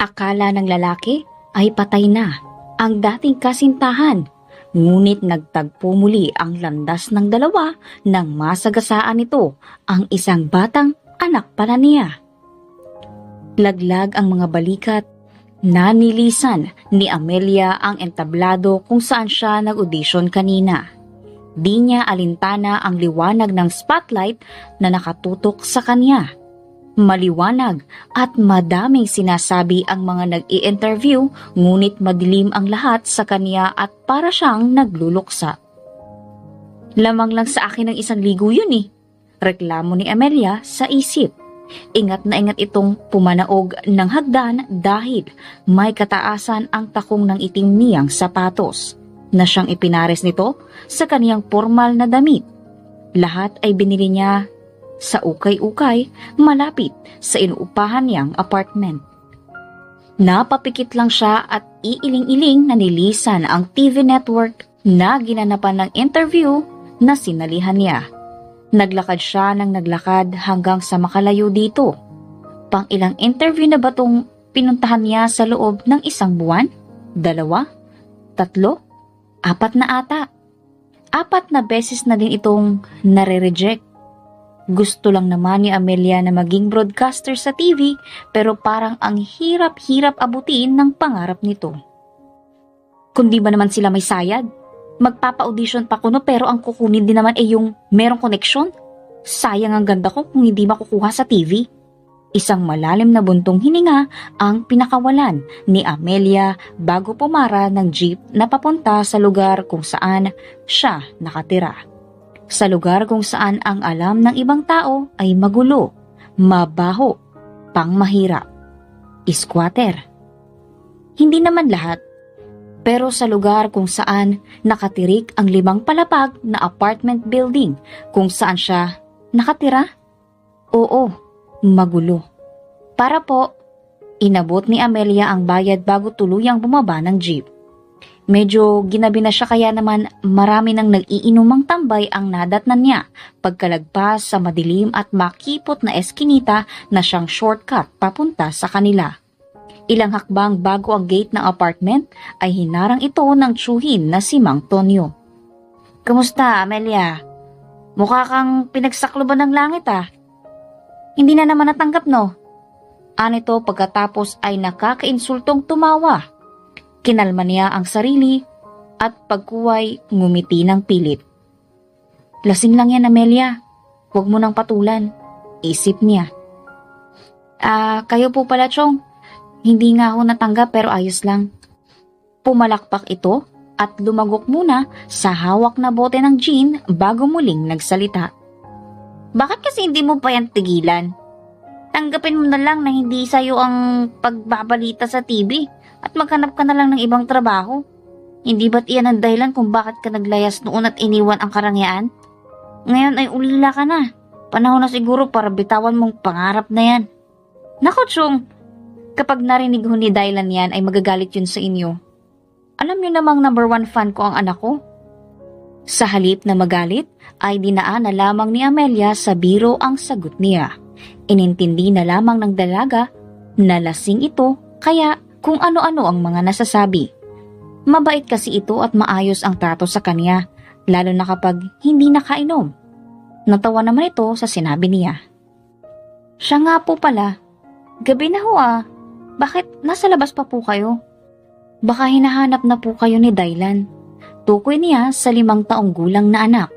Akala ng lalaki ay patay na ang dating kasintahan, ngunit nagtagpo muli ang landas ng dalawa nang masagasaan nito ang isang batang anak pala niya. Laglag ang mga balikat na nilisan ni Amelia ang entablado kung saan siya nag-audition kanina. Di niya alintana ang liwanag ng spotlight na nakatutok sa kanya. Maliwanag at madaming sinasabi ang mga nag-i-interview, ngunit madilim ang lahat sa kanya at para siyang nagluluksa. Lamang lang sa akin ng 1,000 yun eh, reklamo ni Amelia sa isip. Ingat na ingat itong pumanaog ng hagdan dahil may kataasan ang takong ng itim niyang sapatos na siyang ipinares nito sa kaniyang formal na damit. Lahat ay binili niya sa ukay-ukay malapit sa inuupahan niyang apartment. Napapikit lang siya at iiling-iling na nilisan ang TV network na ginanapan ng interview na sinalihan niya. Naglakad siya ng naglakad hanggang sa makalayo dito. Pang ilang interview na ba tong pinuntahan niya sa loob ng 1 buwan? 2? 3? 4 na ata. 4 na beses na din itong nare-reject. Gusto lang naman ni Amelia na maging broadcaster sa TV, pero parang ang hirap-hirap abutin ng pangarap nito. Kundi ba naman sila may sayad? Magpapa-audition pa kuno pero ang kukunin din naman ay yung merong koneksyon. Sayang ang ganda ko kung hindi makukuha sa TV. Isang malalim na buntong hininga ang pinakawalan ni Amelia bago pumara ng jeep na papunta sa lugar kung saan siya nakatira. Sa lugar kung saan ang alam ng ibang tao ay magulo, mabaho, pangmahirap. Squatter. Hindi naman lahat. Pero sa lugar kung saan nakatirik ang 5 palapag na apartment building kung saan siya nakatira? Oo, magulo. Para po, inabot ni Amelia ang bayad bago tuluyang bumaba ng jeep. Medyo ginabi na siya kaya naman marami nang nag-iinumang tambay ang nadatnan niya pagkalagpas sa madilim at makipot na eskinita na siyang shortcut papunta sa kanila. Ilang hakbang bago ang gate ng apartment ay hinarang ito ng tsuhin na si Mang Tonyo. Kamusta, Amelia? Mukha kang pinagsakloban ng langit ah. Hindi na naman natanggap no? Anito pagkatapos ay nakakainsultong tumawa. Kinalma niya ang sarili at pagkuway ngumiti ng pilit. Lasing lang yan, Amelia. Huwag mo nang patulan. Isip niya. Kayo po pala, Chong. Hindi nga ako natanggap pero ayos lang. Pumalakpak ito at lumagok muna sa hawak na bote ng gin bago muling nagsalita. Bakit kasi hindi mo pa yan tigilan? Tanggapin mo na lang na hindi sa'yo ang pagbabalita sa TV at maghanap ka na lang ng ibang trabaho. Hindi ba't iyan ang dahilan kung bakit ka naglayas noon at iniwan ang karangyaan? Ngayon ay ulila ka na. Panahon na siguro para bitawan mong pangarap na yan. Naku, Chong! Kapag narinig ho ni Dylan yan ay magagalit yun sa inyo. Alam niyo namang number 1 fan ko ang anak ko. Sa halip na magalit ay dinaan na lamang ni Amelia sa biro ang sagot niya. Inintindi na lamang ng dalaga na lasing ito kaya kung ano-ano ang mga nasasabi. Mabait kasi ito at maayos ang trato sa kanya, lalo na kapag hindi nakainom. Natawa naman ito sa sinabi niya. Siya nga po pala. Gabi na ho ah. Bakit nasa labas pa po kayo? Baka hinahanap na po kayo ni Dylan. Tukoy niya sa 5 taong gulang na anak.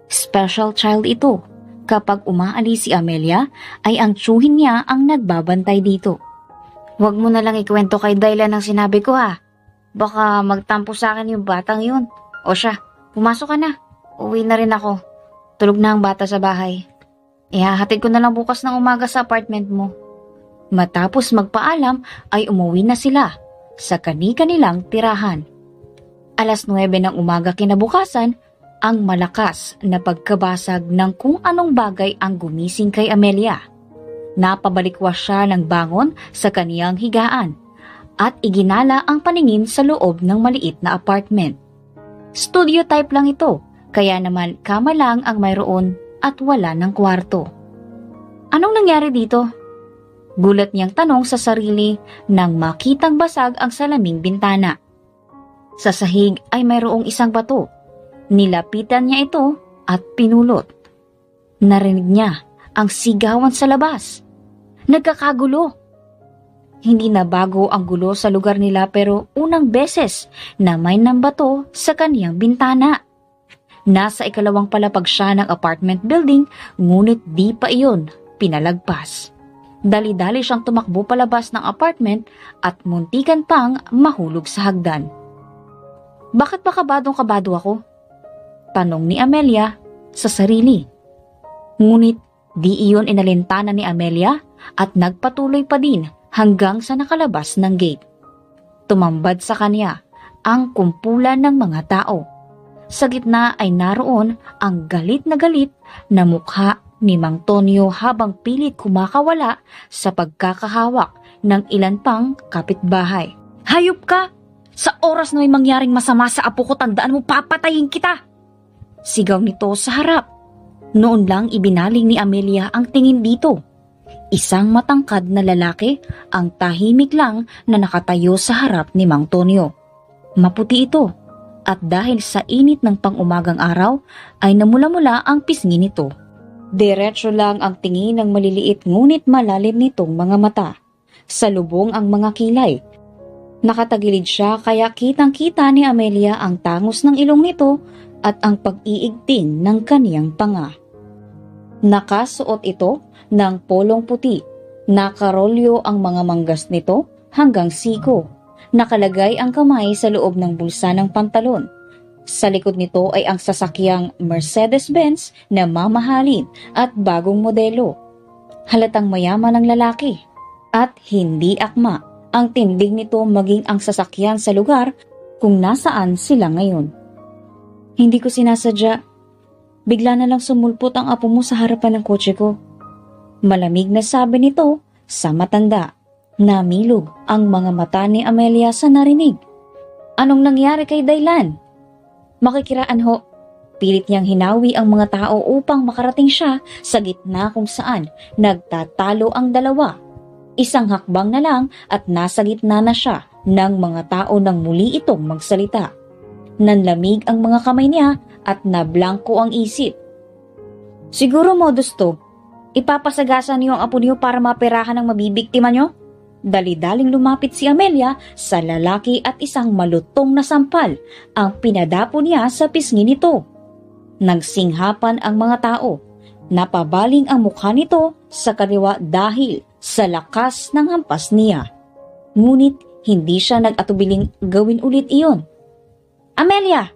Special child ito. Kapag umaalis si Amelia, ay ang tsuhin niya ang nagbabantay dito. Huwag mo na lang ikwento kay Dylan ang sinabi ko ha. Baka magtampo sa akin yung batang yun. O siya, pumasok ka na. Uwi na rin ako. Tulog na ang bata sa bahay. Ihahatid ko na lang bukas ng umaga sa apartment mo. Matapos magpaalam ay umuwi na sila sa kani-kanilang tirahan. 9:00 ng umaga kinabukasan, ang malakas na pagkabasag ng kung anong bagay ang gumising kay Amelia. Napabalikwas siya ng bangon sa kaniyang higaan at iginala ang paningin sa loob ng maliit na apartment. Studio type lang ito, kaya naman kama lang ang mayroon at wala ng kwarto. Anong nangyari dito? Gulat niyang tanong sa sarili nang makitang basag ang salaming bintana. Sa sahig ay mayroong isang bato. Nilapitan niya ito at pinulot. Narinig niya ang sigawan sa labas. Nagkakagulo. Hindi na bago ang gulo sa lugar nila pero unang beses na may nambato sa kaniyang bintana. Nasa ikalawang palapag siya ng apartment building ngunit di pa iyon pinalagpas. Dali-dali siyang tumakbo palabas ng apartment at muntikan pang mahulog sa hagdan. Bakit ba kabadong-kabado ako? Tanong ni Amelia sa sarili. Ngunit di iyon inalintana ni Amelia at nagpatuloy pa din hanggang sa nakalabas ng gate. Tumambad sa kanya ang kumpulan ng mga tao. Sa gitna ay naroon ang galit na mukha ni Mang Tonyo habang pilit kumakawala sa pagkakahawak ng ilan pang kapitbahay. Hayop ka! Sa oras na may mangyaring masama sa apo ko, tandaan mo papatayin kita! Sigaw nito sa harap. Noon lang ibinaling ni Amelia ang tingin dito. Isang matangkad na lalaki ang tahimik lang na nakatayo sa harap ni Mang Tonyo. Maputi ito at dahil sa init ng pang-umagang araw ay namula-mula ang pisngi nito. Diretso lang ang tingin ng maliliit ngunit malalim nitong mga mata. Salubong ang mga kilay. Nakatagilid siya kaya kitang-kita ni Amelia ang tangos ng ilong nito at ang pag-iigting ng kaniyang panga. Nakasuot ito ng polong puti. Nakarolyo ang mga manggas nito hanggang siko. Nakalagay ang kamay sa loob ng bulsa ng pantalon. Sa likod nito ay ang sasakyang Mercedes-Benz na mamahalin at bagong modelo. Halatang mayaman ang lalaki at hindi akma ang tindig nito maging ang sasakyan sa lugar kung nasaan sila ngayon. Hindi ko sinasadya. Bigla na lang sumulpot ang apo mo sa harapan ng kotse ko. Malamig na sabi nito sa matanda. Namilog ang mga mata ni Amelia sa narinig. Anong nangyari kay Daylan? Makikiraan ho. Pilit niyang hinawi ang mga tao upang makarating siya sa gitna kung saan nagtatalo ang dalawa. Isang hakbang na lang at nasa gitna na siya ng mga tao nang muli itong magsalita. Nanlamig ang mga kamay niya at nablangko ang isip. Siguro modus to. Ipapasagasan niyo ang apo niyo para maperahan ang mabibiktima niyo? Dali-daling lumapit si Amelia sa lalaki at isang malutong na sampal ang pinadapo niya sa pisngi nito. Nagsinghapan ang mga tao. Napabaling ang mukha nito sa kaliwa dahil sa lakas ng hampas niya. Ngunit hindi siya nag-atubiling gawin ulit iyon. Amelia!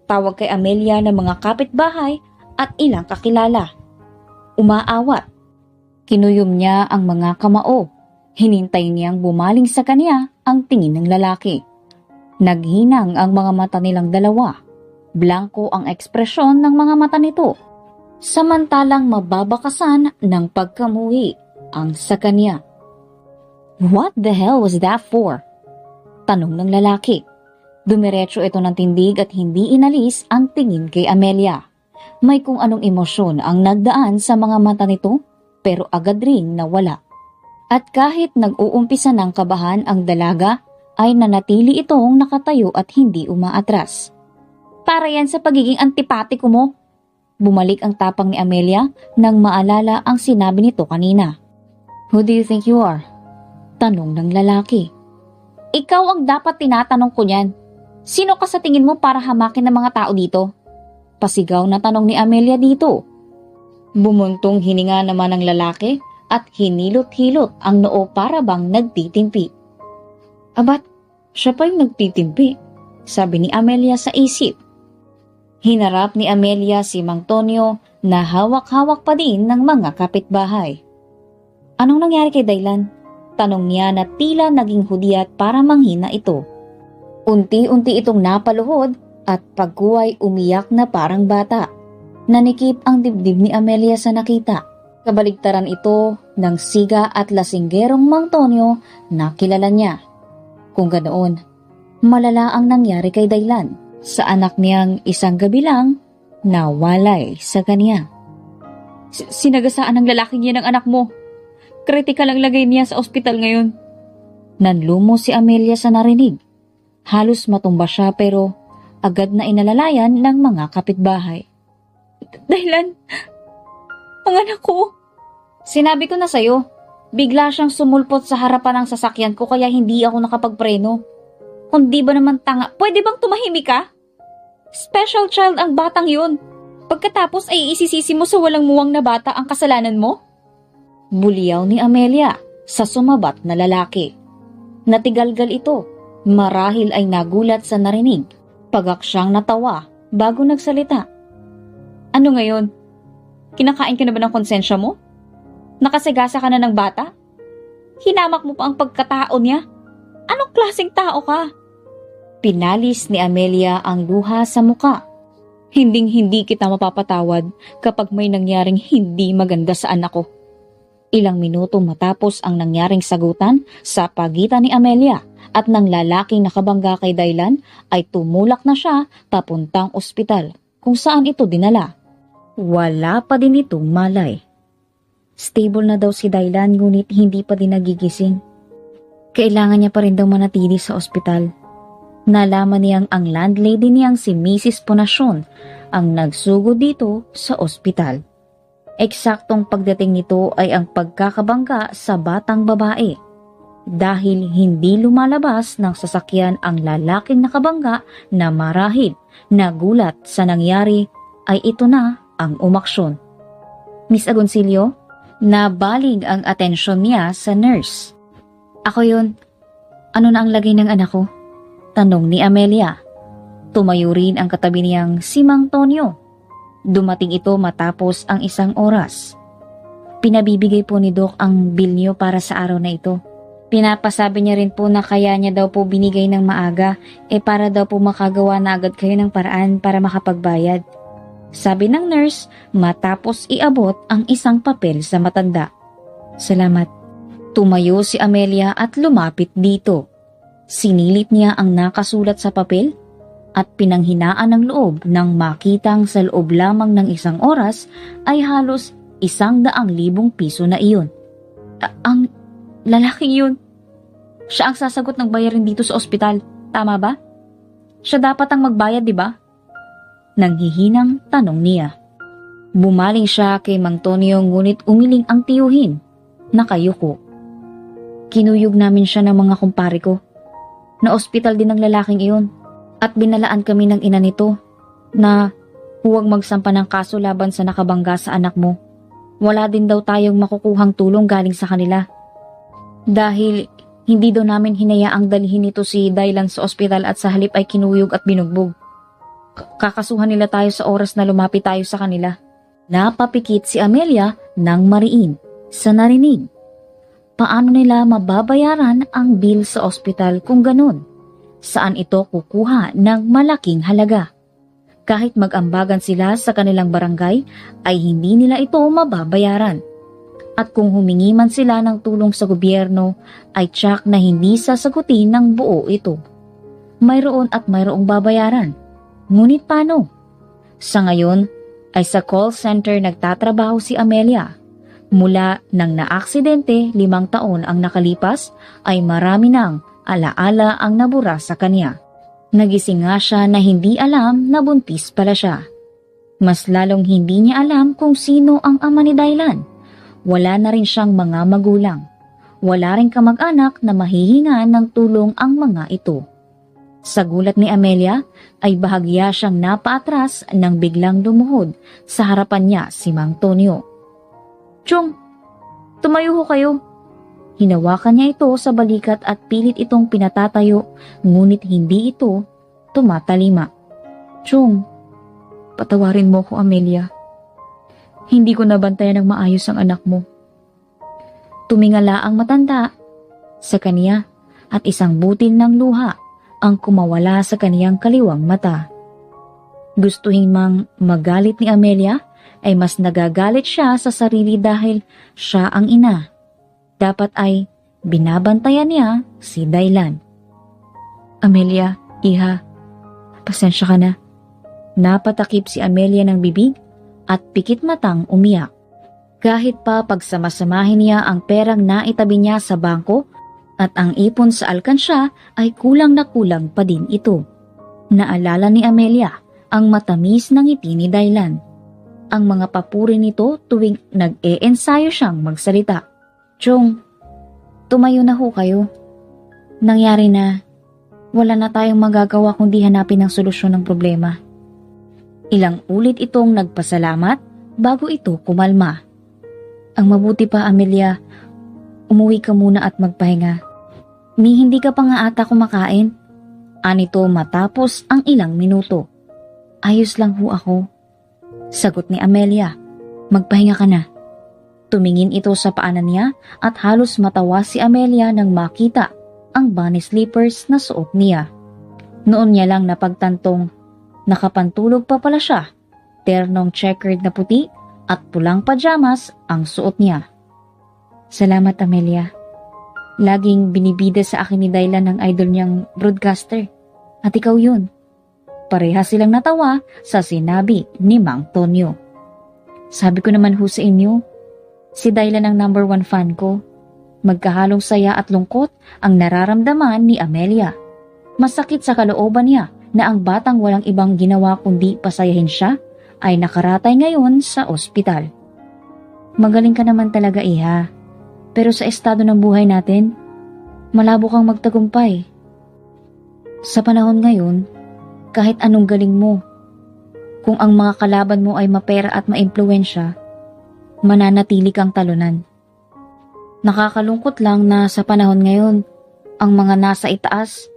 Tawag kay Amelia ng mga kapitbahay at ilang kakilala. Umaawat. Kinuyom niya ang mga kamao. Hinintay niyang bumaling sa kanya ang tingin ng lalaki. Naghinang ang mga mata nilang dalawa. Blanko ang ekspresyon ng mga mata nito. Samantalang mababakasan ng pagkamuhi ang sa kanya. What the hell was that for? Tanong ng lalaki. Dumiretso ito ng tindig at hindi inalis ang tingin kay Amelia. May kung anong emosyon ang nagdaan sa mga mata nito pero agad ring nawala. At kahit nag-uumpisa ng kabahan ang dalaga ay nanatili itong nakatayo at hindi umaatras. Para yan sa pagiging antipatiko mo. Bumalik ang tapang ni Amelia nang maalala ang sinabi nito kanina. Who do you think you are? Tanong ng lalaki. Ikaw ang dapat tinatanong ko niyan. Sino ka sa tingin mo para hamakin ng mga tao dito? Pasigaw na tanong ni Amelia dito. Bumuntong hininga naman ng lalaki at hinilot-hilot ang noo para bang nagtitimpi. Abat, siya pa yung nagtitimpi, sabi ni Amelia sa isip. Hinarap ni Amelia si Mang Tonyo na hawak-hawak pa din ng mga kapitbahay. Anong nangyari kay Daylan? Tanong niya na tila naging hudyat para manghina ito. Unti-unti itong napaluhod at pagkuway umiyak na parang bata. Nanikip ang dibdib ni Amelia sa nakita. Kabaligtaran ito ng siga at lasinggerong Mang Tonyo na kilala niya. Kung ganoon, malala ang nangyari kay Daylan sa anak niyang isang gabi lang nawalay sa kanya. Sinagasaan ng lalaking yan ang anak mo. Kritikal ang lagay niya sa ospital ngayon. Nanlumo si Amelia sa narinig. Halos matumba siya pero agad na inalalayan ng mga kapitbahay. Daylan, ang anak ko. Sinabi ko na sa'yo, bigla siyang sumulpot sa harapan ng sasakyan ko kaya hindi ako nakapagpreno. Kung di ba naman tanga, pwede bang tumahimik ka? Special child ang batang yun. Pagkatapos ay isisisi mo sa walang muwang na bata ang kasalanan mo? Buliyaw ni Amelia sa sumabat na lalaki. Natigalgal ito, marahil ay nagulat sa narinig. Pagaksyang natawa bago nagsalita. Ano ngayon? Kinakain ka na ba ng konsensya mo? Nakasagasa ka na ng bata? Hinamak mo pa ang pagkatao niya? Anong klaseng tao ka? Pinalis ni Amelia ang luha sa muka. Hinding-hindi kita mapapatawad kapag may nangyaring hindi maganda sa anak ko. Ilang minuto matapos ang nangyaring sagutan sa pagitan ni Amelia at ng lalaking nakabangga kay Daylan ay tumulak na siya papuntang ospital kung saan ito dinala. Wala pa din itong malay. Stable na daw si Daylan ngunit hindi pa din nagigising. Kailangan niya pa rin daw manatili sa ospital. Nalaman niyang ang landlady niyang si Mrs. Ponasyon ang nagsugo dito sa ospital. Eksaktong pagdating nito ay ang pagkakabangga sa batang babae. Dahil hindi lumalabas ng sasakyan ang lalaking nakabangga na marahil nagulat sa nangyari ay ito na ang umaksyon. Miss Agoncillo, nabalig ang atensyon niya sa nurse. Ako yun. Ano na ang lagay ng anak ko? Tanong ni Amelia. Tumayo rin ang katabi niyang si Mang Tonyo. Dumating ito matapos ang 1 oras. Pinabibigay po ni Doc ang bill niyo para sa araw na ito. Pinapasabi niya rin po na kaya niya daw po binigay ng maaga para daw po makagawa na agad kayo ng paraan para makapagbayad. Sabi ng nurse matapos iabot ang isang papel sa matanda. Salamat. Tumayo si Amelia at lumapit dito. Sinilit niya ang nakasulat sa papel at pinanghinaan ng loob nang makitang sa loob lamang ng 1 oras ay halos 100,000 piso na iyon. Ang lalaking yun, siya ang sasagot ng bayarin dito sa ospital, tama ba? Siya dapat ang magbayad, di ba? Nanghihinang tanong niya. Bumaling siya kay Mang Tonyo ngunit umiling ang tiyuhin. Nakayuko. Kinuyog namin siya ng mga kumpare ko. Na ospital din ang lalaking iyon at binalaan kami ng ina nito na huwag magsampa ng kaso laban sa nakabangga sa anak mo. Wala din daw tayong makukuhang tulong galing sa kanila. Dahil hindi daw namin hinayaang dalhin nito si Daylan sa ospital at sa halip ay kinuyog at binugbog. Kakasuhan nila tayo sa oras na lumapit tayo sa kanila. Napapikit si Amelia ng mariin sa narinig. Paano nila mababayaran ang bill sa ospital kung ganun? Saan ito kukuha ng malaking halaga? Kahit mag-ambagan sila sa kanilang barangay, ay hindi nila ito mababayaran. At kung humingi man sila ng tulong sa gobyerno, ay tiyak na hindi sasagutin ng buo ito. Mayroon at mayroong babayaran. Ngunit paano? Sa ngayon, ay sa call center nagtatrabaho si Amelia. Mula nang naaksidente 5 taon ang nakalipas ay marami nang alaala ang nabura sa kanya. Nagising nga siya na hindi alam na buntis pala siya. Mas lalong hindi niya alam kung sino ang ama ni Daylan. Wala na rin siyang mga magulang. Wala rin kamag-anak na mahihinga ng tulong ang mga ito. Sa gulat ni Amelia ay bahagya siyang napaatras nang biglang lumuhod sa harapan niya si Mang Tonyo. Chong, tumayo ho kayo. Hinawakan niya ito sa balikat at pilit itong pinatatayo, ngunit hindi ito tumatalima. Chong, patawarin mo ko, Amelia. Hindi ko nabantayan ng maayos ang anak mo. Tumingala ang matanda sa kaniya at isang butil ng luha ang kumawala sa kaniyang kaliwang mata. Gustuhin mang magalit ni Amelia, ay mas nagagalit siya sa sarili dahil siya ang ina. Dapat ay binabantayan niya si Daylan. Amelia, iha, pasensya ka na. Napatakip si Amelia ng bibig at pikit matang umiyak. Kahit pa pagsamasamahin niya ang perang naitabi niya sa bangko at ang ipon sa alkansya ay kulang na kulang pa din ito. Naalala ni Amelia ang matamis ng ngiti ni Dylan. Ang mga papuri nito tuwing nag-e-ensayo siyang magsalita. Chong, tumayo na ho kayo. Nangyari na, wala na tayong magagawa kundi hanapin ang solusyon ng problema. Ilang ulit itong nagpasalamat bago ito kumalma. Ang mabuti pa, Amelia, umuwi ka muna at magpahinga. Hindi ka pa nga ata kumakain. Anito matapos ang ilang minuto. Ayos lang ho ako. Sagot ni Amelia. Magpahinga ka na. Tumingin ito sa paanan niya at halos matawa si Amelia nang makita ang bunny slippers na suot niya. Noon niya lang napagtantong nakapantulog pa pala siya. Ternong checkered na puti at pulang pajamas ang suot niya. Salamat, Amelia. Laging binibida sa akin ni Dylan ng idol niyang broadcaster. At ikaw yun. Pareha silang natawa sa sinabi ni Mang Tonyo. Sabi ko naman ho sa inyo, si Dylan ang number 1 fan ko. Magkahalong saya at lungkot ang nararamdaman ni Amelia. Masakit sa kalooban niya na ang batang walang ibang ginawa kundi pasayahin siya ay nakaratay ngayon sa ospital. Magaling ka naman talaga, iha. Pero sa estado ng buhay natin, malabo kang magtagumpay. Sa panahon ngayon, kahit anong galing mo, kung ang mga kalaban mo ay mapera at maimpluwensya, mananatili kang talunan. Nakakalungkot lang na sa panahon ngayon, ang mga nasa itaas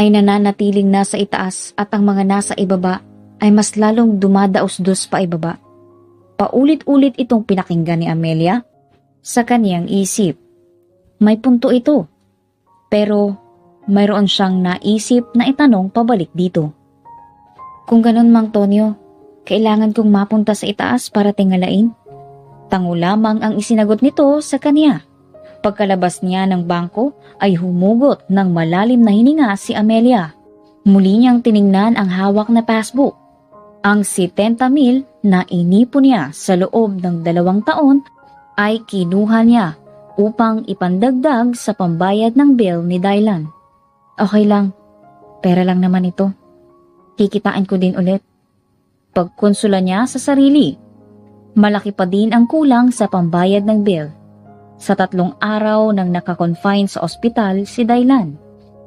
ay nananatiling nasa itaas at ang mga nasa ibaba ay mas lalong dumadaos-dos pa ibaba. Paulit-ulit itong pinakinggan ni Amelia sa kaniyang isip. May punto ito, pero mayroon siyang naisip na itanong pabalik dito. Kung ganon, Mang Tonyo, kailangan kong mapunta sa itaas para tingalain. Tango lamang ang isinagot nito sa kaniya. Pagkalabas niya ng bangko ay humugot ng malalim na hininga si Amelia. Muli niyang tiningnan ang hawak na passbook. Ang 70,000 na inipon niya sa loob ng 2 taon ay kinuha niya upang ipandagdag sa pambayad ng bill ni Dylan. Okay lang, pera lang naman ito. Kikitain ko din ulit. Pagkonsula niya sa sarili, malaki pa din ang kulang sa pambayad ng bill. Sa 3 araw nang nakakonfine sa ospital si Dylan,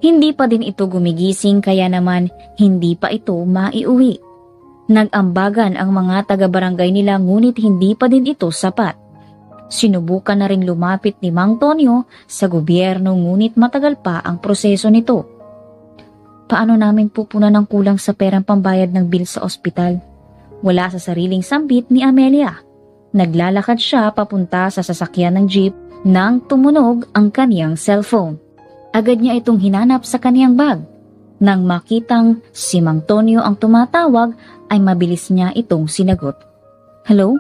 hindi pa din ito gumigising kaya naman hindi pa ito maiuwi. Nag-ambagan ang mga taga-barangay nila ngunit hindi pa din ito sapat. Sinubukan na rin lumapit ni Mang Tonyo sa gobyerno ngunit matagal pa ang proseso nito. Paano namin pupunan ng kulang sa perang pambayad ng bill sa ospital? Wala sa sariling sambit ni Amelia. Naglalakad siya papunta sa sasakyan ng jeep nang tumunog ang kaniyang cellphone. Agad niya itong hinanap sa kaniyang bag. Nang makitang si Mang Tonyo ang tumatawag ay mabilis niya itong sinagot. Hello?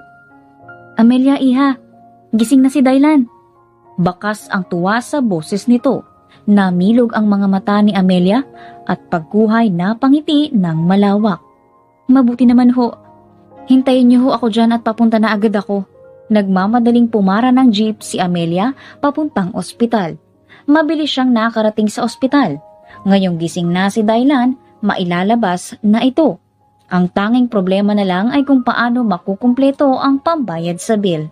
Amelia, iha. Gising na si Dylan. Bakas ang tuwa sa boses nito. Namilog ang mga mata ni Amelia at pagkuhay na pangiti ng malawak. Mabuti naman ho. Hintayin niyo ho ako dyan at papunta na agad ako. Nagmamadaling pumara ng jeep si Amelia papuntang ospital. Mabilis siyang nakarating sa ospital. Ngayong gising na si Dylan, mailalabas na ito. Ang tanging problema na lang ay kung paano makukumpleto ang pambayad sa bill.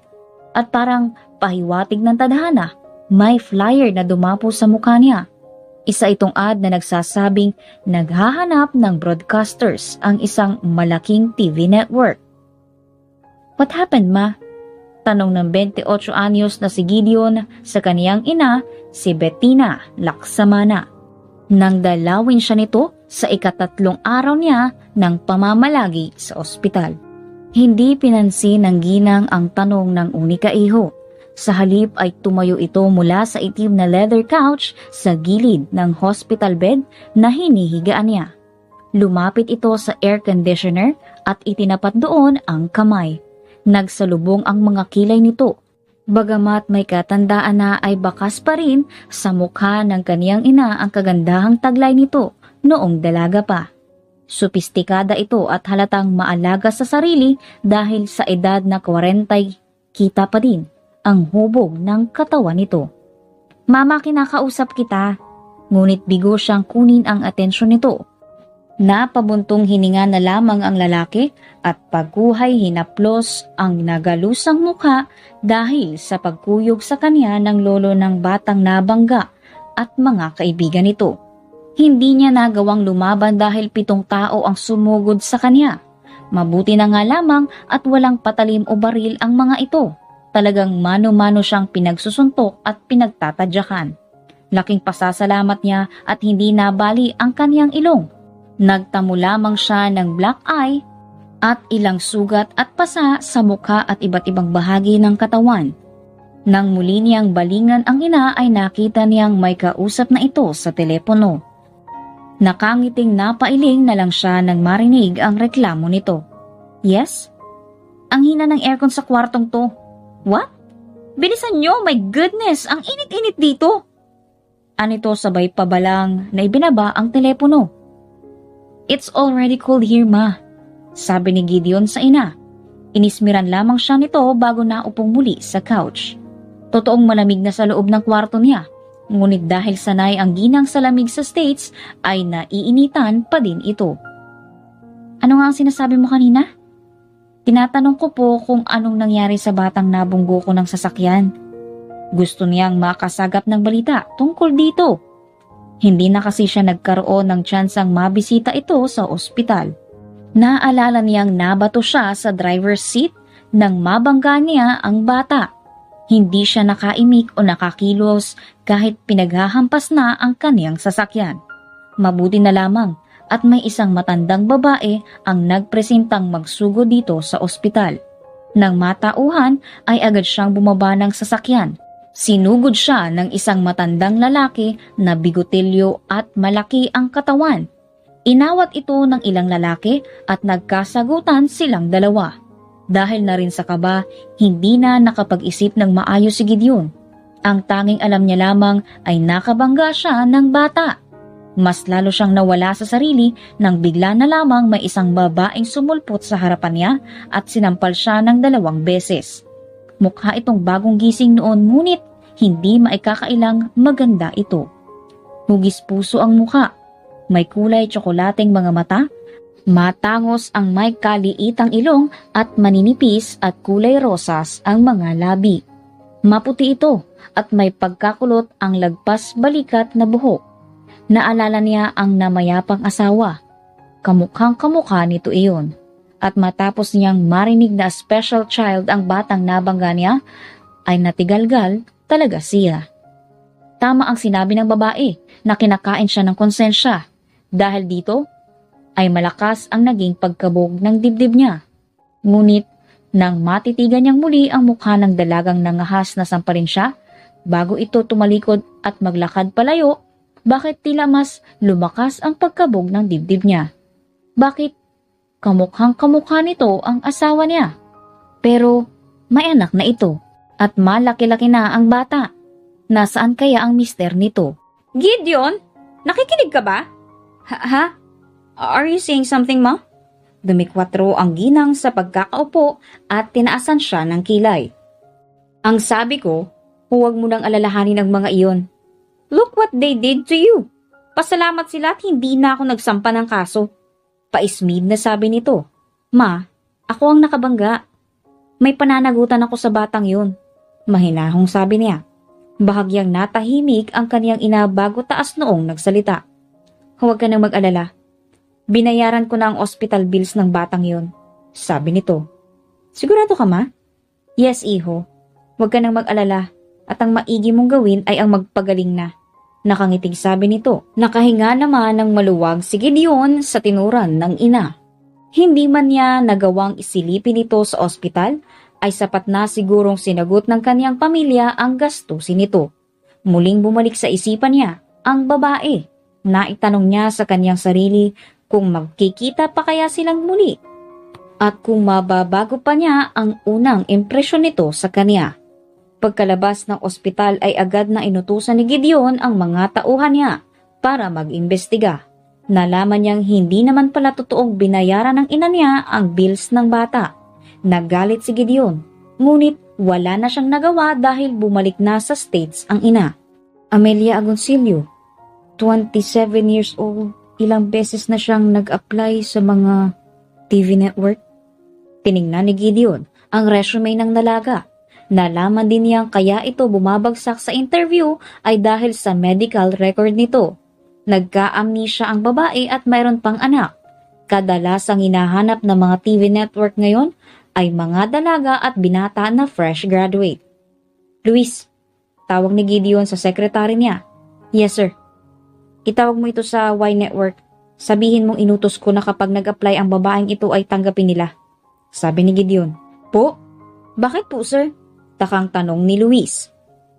At parang pahiwatig ng tadhana, may flyer na dumapo sa mukha niya. Isa itong ad na nagsasabing naghahanap ng broadcasters ang isang malaking TV network. What happened, ma? Tanong ng 28 anyos na si Gideon sa kaniyang ina, si Bettina Laksamana. Nang dalawin siya nito sa ika-3 araw niya ng pamamalagi sa ospital. Hindi pinansin ng ginang ang tanong ng unika iho. Sa halip ay tumayo ito mula sa itim na leather couch sa gilid ng hospital bed na hinihigaan niya. Lumapit ito sa air conditioner at itinapat doon ang kamay. Nagsalubong ang mga kilay nito. Bagamat may katandaan na ay bakas pa rin sa mukha ng kaniyang ina ang kagandahang taglay nito noong dalaga pa. Sopistikada ito at halatang maalaga sa sarili dahil sa edad na 40 kita pa din ang hubog ng katawan nito. Mama, kinakausap kita. Ngunit bigo siyang kunin ang atensyon nito. Napabuntong hininga na lamang ang lalaki at pagkuhay hinaplos ang nagalusang mukha dahil sa pagkuyog sa kanya ng lolo ng batang nabangga at mga kaibigan nito. Hindi niya nagawang lumaban dahil 7 tao ang sumugod sa kanya. Mabuti na nga lamang at walang patalim o baril ang mga ito. Talagang mano-mano siyang pinagsusuntok at pinagtatadyakan. Laking pasasalamat niya at hindi nabali ang kaniyang ilong. Nagtamo lamang siya ng black eye at ilang sugat at pasa sa mukha at iba't ibang bahagi ng katawan. Nang muli niyang balingan ang ina ay nakita niyang may kausap na ito sa telepono. Nakangiting napailing na lang siya nang marinig ang reklamo nito. Yes? Ang hina ng aircon sa kwartong to. What? Bilisan niyo, my goodness, ang init-init dito. Anito sabay pabalang na ibinaba ang telepono. It's already cold here, ma, sabi ni Gideon sa ina. Inismiran lamang siya nito bago naupong muli sa couch. Totoong malamig na sa loob ng kwarto niya, ngunit dahil sanay ang ginang sa lamig sa States ay naiinitan pa din ito. Ano nga ang sinasabi mo kanina? Tinatanong ko po kung anong nangyari sa batang nabunggo ko ng sasakyan. Gusto niyang makasagap ng balita tungkol dito. Hindi na kasi siya nagkaroon ng tsansang mabisita ito sa ospital. Naalala niyang nabato siya sa driver's seat nang mabangga niya ang bata. Hindi siya nakaimik o nakakilos kahit pinaghahampas na ang kaniyang sasakyan. Mabuti na lamang at may isang matandang babae ang nagpresentang magsugo dito sa ospital. Nang matauhan ay agad siyang bumaba ng sasakyan. Sinugod siya ng isang matandang lalaki na bigotilyo at malaki ang katawan. Inawat ito ng ilang lalaki at nagkasagutan silang dalawa. Dahil na rin sa kaba, hindi na nakapag-isip ng maayos si Gideon. Ang tanging alam niya lamang ay nakabangga siya ng bata. Mas lalo siyang nawala sa sarili nang bigla na lamang may isang babaeng sumulpot sa harapan niya at sinampal siya ng 2 beses. Mukha itong bagong gising noon ngunit hindi maikakailang maganda ito. Hugis puso ang mukha, may kulay tsokolateng mga mata, matangos ang may kaliitang ilong at maninipis at kulay rosas ang mga labi. Maputi ito at may pagkakulot ang lagpas balikat na buhok. Naalala niya ang namayapang asawa. Kamukhang kamukha nito iyon. At matapos niyang marinig na special child ang batang nabangga niya, ay natigalgal talaga siya. Tama ang sinabi ng babae na kinakain siya ng konsensya. Dahil dito, ay malakas ang naging pagkabog ng dibdib niya. Ngunit, nang matitigan niyang muli ang mukha ng dalagang nangahas na sampalin siya, bago ito tumalikod at maglakad palayo, bakit tila mas lumakas ang pagkabog ng dibdib niya? Bakit kamukhang kamukha nito ang asawa niya? Pero may anak na ito at malaki-laki na ang bata. Nasaan kaya ang mister nito? Gideon, nakikinig ka ba? Ha? Are you saying something, ma? Dumikwatro ang ginang sa pagkakaupo at tinaasan siya ng kilay. Ang sabi ko, huwag mo nang alalahanin ang mga iyon. Look what they did to you. Pasalamat sila at hindi na ako nagsampa ng kaso. Paismid na sabi nito. Ma, ako ang nakabangga. May pananagutan ako sa batang yun. Mahinahong sabi niya. Bahagyang natahimik ang kaniyang ina bago taas noong nagsalita. Huwag ka nang mag-alala. Binayaran ko na ang hospital bills ng batang yun. Sabi nito. Sigurado ka, ma? Yes, iho. Huwag ka nang mag-alala. At ang maigi mong gawin ay ang magpagaling na. Nakangitig sabi nito. Nakahinga naman ng maluwag si Gideon sa tinuran ng ina. Hindi man niya nagawang isilipin ito sa ospital, ay sapat na sigurong sinagot ng kaniyang pamilya ang gastusin nito. Muling bumalik sa isipan niya ang babae. Naitanong niya sa kaniyang sarili kung magkikita pa kaya silang muli. At kung mababago pa niya ang unang impresyon nito sa kaniya. Pagkalabas ng ospital ay agad na inutusan ni Gideon ang mga tauhan niya para mag-imbestiga. Nalaman niyang hindi naman pala totoong binayaran ng ina niya ang bills ng bata. Nagalit si Gideon. Ngunit wala na siyang nagawa dahil bumalik na sa States ang ina. Amelia Agoncillo, 27 years old, ilang beses na siyang nag-apply sa mga TV network. Tiningnan ni Gideon ang resume ng dalaga. Nalaman din niyang kaya ito bumabagsak sa interview ay dahil sa medical record nito. Nagka-amnesia ang babae at mayroon pang anak. Kadalasang hinahanap ng mga TV network ngayon ay mga dalaga at binata na fresh graduate. Luis, tawag ni Gideon sa sekretary niya. Yes sir. Itawag mo ito sa Y Network. Sabihin mong inutos ko na kapag nag-apply ang babaeng ito ay tanggapin nila. Sabi ni Gideon. Po? Bakit po sir? Takang tanong ni Luis.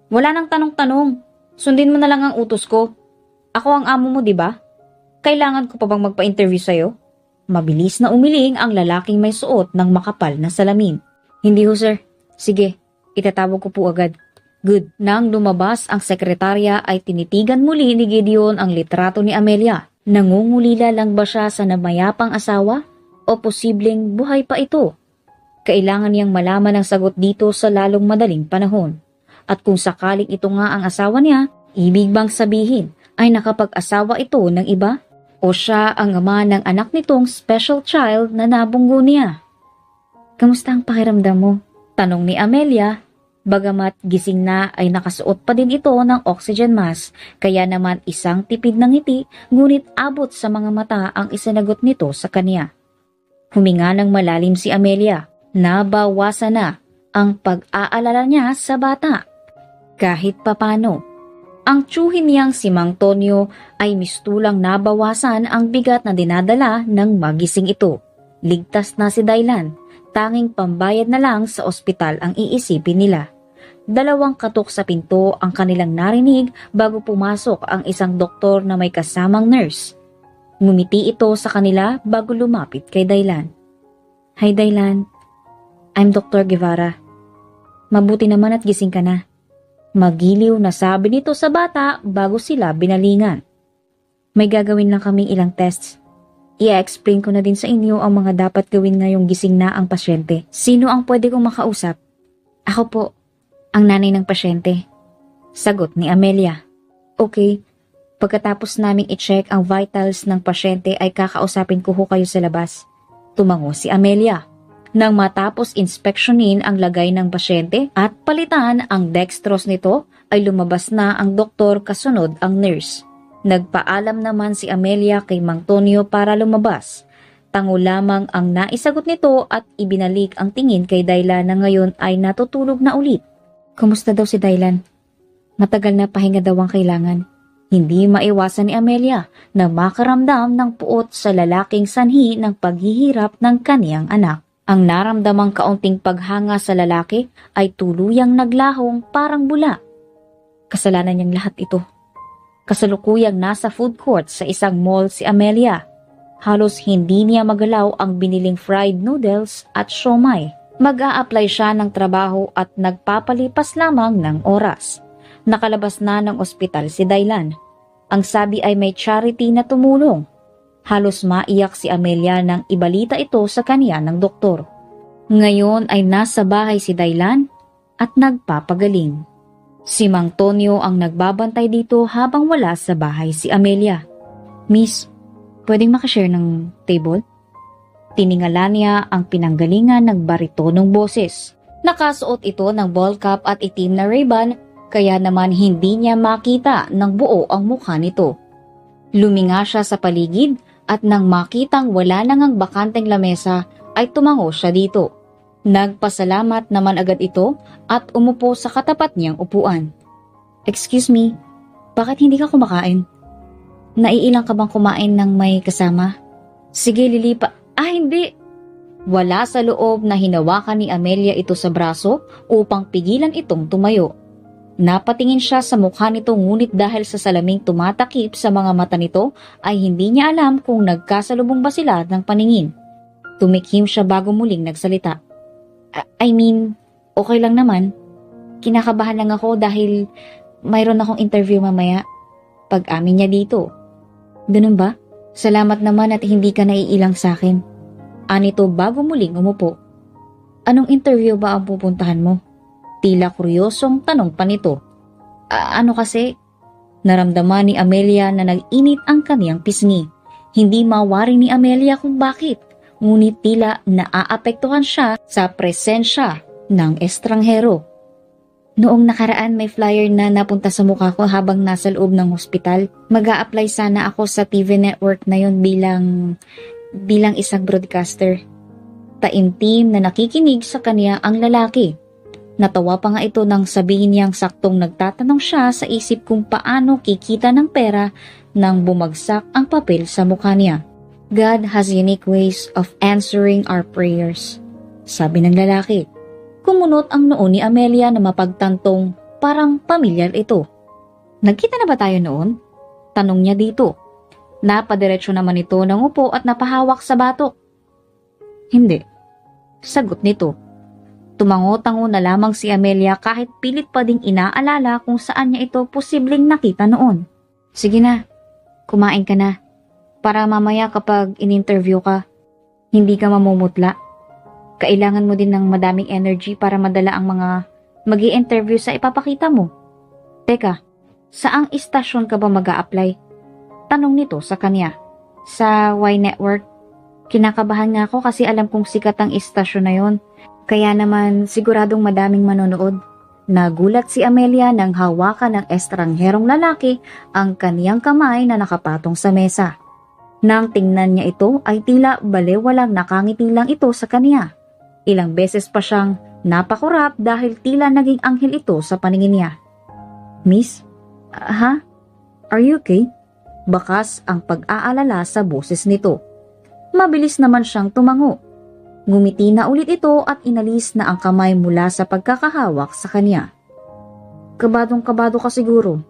Wala nang tanong-tanong. Sundin mo na lang ang utos ko. Ako ang amo mo, di ba? Kailangan ko pa bang magpa-interview sa'yo? Mabilis na umiling ang lalaking may suot ng makapal na salamin. Hindi ho sir. Sige, itatawag ko po agad. Good. Nang lumabas ang sekretarya ay tinitigan muli ni Gideon ang litrato ni Amelia. Nangungulila lang ba siya sa namayapang asawa o posibleng buhay pa ito? Kailangan niyang malaman ang sagot dito sa lalong madaling panahon. At kung sakaling ito nga ang asawa niya, ibig bang sabihin ay nakapag-asawa ito ng iba? O siya ang ama ng anak nitong special child na nabunggo niya? Kamusta ang pakiramdam mo? Tanong ni Amelia. Bagamat gising na ay nakasuot pa din ito ng oxygen mask, kaya naman isang tipid ng ngiti, ngunit abot sa mga mata ang isinagot nito sa kanya. Huminga ng malalim si Amelia. Nabawasan na ang pag-aalala niya sa bata. Kahit papano, ang tiyuhin niyang si Mang Tonyo ay mistulang nabawasan ang bigat na dinadala ng magising ito. Ligtas na si Daylan, tanging pambayad na lang sa ospital ang iisipin nila. 2 katok sa pinto ang kanilang narinig bago pumasok ang isang doktor na may kasamang nurse. Ngumiti ito sa kanila bago lumapit kay Daylan. Hi Daylan, I'm Dr. Guevara. Mabuti naman at gising ka na. Magiliw na sabi nito sa bata bago sila binalingan. May gagawin lang kaming ilang tests. I-explain ko na din sa inyo ang mga dapat gawin ngayong gising na ang pasyente. Sino ang pwede kong makausap? Ako po, ang nanay ng pasyente. Sagot ni Amelia. Okay, pagkatapos naming i-check ang vitals ng pasyente ay kakausapin ko ho kayo sa labas. Tumango si Amelia. Nang matapos inspeksyonin ang lagay ng pasyente at palitan ang dextrose nito, ay lumabas na ang doktor kasunod ang nurse. Nagpaalam naman si Amelia kay Mang Tonyo para lumabas. Tango lamang ang naisagot nito at ibinalik ang tingin kay Daylan na ngayon ay natutulog na ulit. Kumusta daw si Daylan? Matagal na pahinga daw ang kailangan. Hindi maiwasan ni Amelia na makaramdam ng puot sa lalaking sanhi ng paghihirap ng kaniyang anak. Ang naramdamang kaunting paghanga sa lalaki ay tuluyang naglahong parang bula. Kasalanan niyang lahat ito. Kasalukuyang nasa food court sa isang mall si Amelia. Halos hindi niya magalaw ang biniling fried noodles at siomai. Mag-a-apply siya ng trabaho at nagpapalipas lamang ng oras. Nakalabas na ng ospital si Daylan. Ang sabi ay may charity na tumulong. Halos maiyak si Amelia nang ibalita ito sa kanya ng doktor. Ngayon ay nasa bahay si Daylan at nagpapagaling. Si Mang Tonyo ang nagbabantay dito habang wala sa bahay si Amelia. Miss, pwedeng makashare ng table? Tiningala niya ang pinanggalingan ng baritonong boses. Nakasuot ito ng ball cap at itim na Ray-Ban, kaya naman hindi niya makita ng buo ang mukha nito. Luminga siya sa paligid at nang makitang wala nang ang bakanteng lamesa ay tumango siya dito. Nagpasalamat naman agad ito at umupo sa katapat niyang upuan. Excuse me, bakit hindi ka kumakain? Naiilang ka bang kumain ng may kasama? Sige, lilipa. Hindi. Wala sa loob na hinawakan ni Amelia ito sa braso upang pigilan itong tumayo. Napatingin siya sa mukha nito ngunit dahil sa salaming tumatakip sa mga mata nito ay hindi niya alam kung nagkasalubong ba sila ng paningin. Tumikhim siya bago muling nagsalita. Okay lang naman. Kinakabahan lang ako dahil mayroon akong interview mamaya. Pag-amin niya dito. Ganun ba? Salamat naman at hindi ka naiilang sa akin. Anito bago muling umupo. Anong interview ba ang pupuntahan mo? Tila kuryosong tanong pa nito. Ano kasi? Naramdaman ni Amelia na nag-init ang kaniyang pisngi. Hindi mawari ni Amelia kung bakit, ngunit tila naaapektuhan siya sa presensya ng estranghero. Noong nakaraan may flyer na napunta sa mukha ko habang nasa loob ng hospital. Mag-a-apply sana ako sa TV network na yon bilang isang broadcaster. Taimtim na nakikinig sa kanya ang lalaki. Natawa pa nga ito nang sabihin niyang saktong nagtatanong siya sa isip kung paano kikita ng pera nang bumagsak ang papel sa mukha niya. God has unique ways of answering our prayers, sabi ng lalaki. Kumunot ang noo ni Amelia na mapagtantong parang pamilyar ito. Nagkita na ba tayo noon? Tanong niya dito. Napadiretso naman ito ng upo at napahawak sa batok. Hindi. Sagot nito. Tumango-tango na lamang si Amelia kahit pilit pa ding inaalala kung saan niya ito posibleng nakita noon. Sige na, kumain ka na. Para mamaya kapag in-interview ka, hindi ka mamumutla. Kailangan mo din ng madaming energy para madala ang mga magi-interview sa ipapakita mo. Teka, saang istasyon ka ba mag-a-apply? Tanong nito sa kanya. Sa Y Network. Kinakabahan nga ako kasi alam kong sikat ang istasyon na yon. Kaya naman siguradong madaming manonood. Nagulat si Amelia nang hawakan ng estrangherong lalaki ang kaniyang kamay na nakapatong sa mesa. Nang tingnan niya ito ay tila baliwalang nakangiti lang ito sa kaniya. Ilang beses pa siyang napakurap dahil tila naging anghel ito sa paningin niya. Miss? Ha? Are you okay? Bakas ang pag-aalala sa boses nito. Mabilis naman siyang tumango. Ngumiti na ulit ito at inalis na ang kamay mula sa pagkakahawak sa kanya. Kabadong-kabado ka siguro.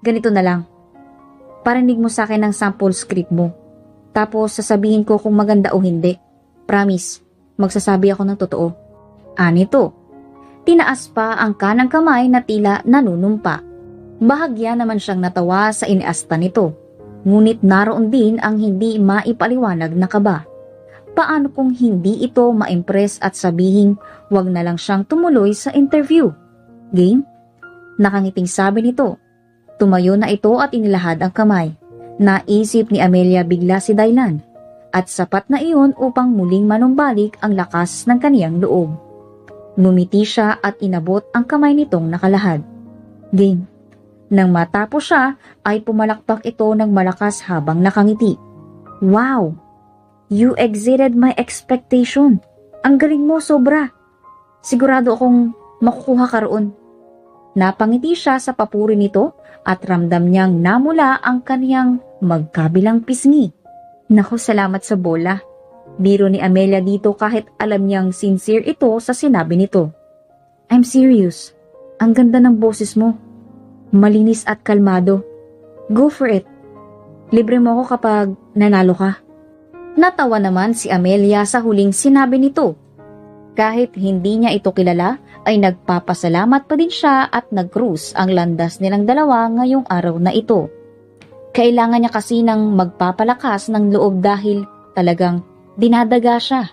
Ganito na lang. Parinig mo sa akin ang sample script mo. Tapos sasabihin ko kung maganda o hindi. Promise, magsasabi ako ng totoo. Nito. Tinaas pa ang kanang kamay na tila nanunumpa. Bahagya naman siyang natawa sa iniasta nito. Ngunit naroon din ang hindi maipaliwanag na kaba. Paano kung hindi ito ma-impress at sabihin wag na lang siyang tumuloy sa interview? Game? Nakangiting sabi nito. Tumayo na ito at inilahad ang kamay. Naisip ni Amelia bigla si Dailan. At sapat na iyon upang muling manumbalik ang lakas ng kaniyang loob. Ngumiti siya at inabot ang kamay nitong nakalahad. Game. Nang matapos siya ay pumalakpak ito ng malakas habang nakangiti. Wow! You exceeded my expectation. Ang galing mo sobra. Sigurado akong makukuha ka roon. Napangiti siya sa papuri nito at ramdam niyang namula ang kaniyang magkabilang pisngi. Naku, salamat sa bola. Biro ni Amelia dito kahit alam niyang sincere ito sa sinabi nito. I'm serious. Ang ganda ng boses mo. Malinis at kalmado. Go for it. Libre mo ako kapag nanalo ka. Natawa naman si Amelia sa huling sinabi nito. Kahit hindi niya ito kilala, ay nagpapasalamat pa din siya at nag-cruise ang landas nilang dalawa ngayong araw na ito. Kailangan niya kasi ng magpapalakas ng loob dahil talagang dinadaga siya.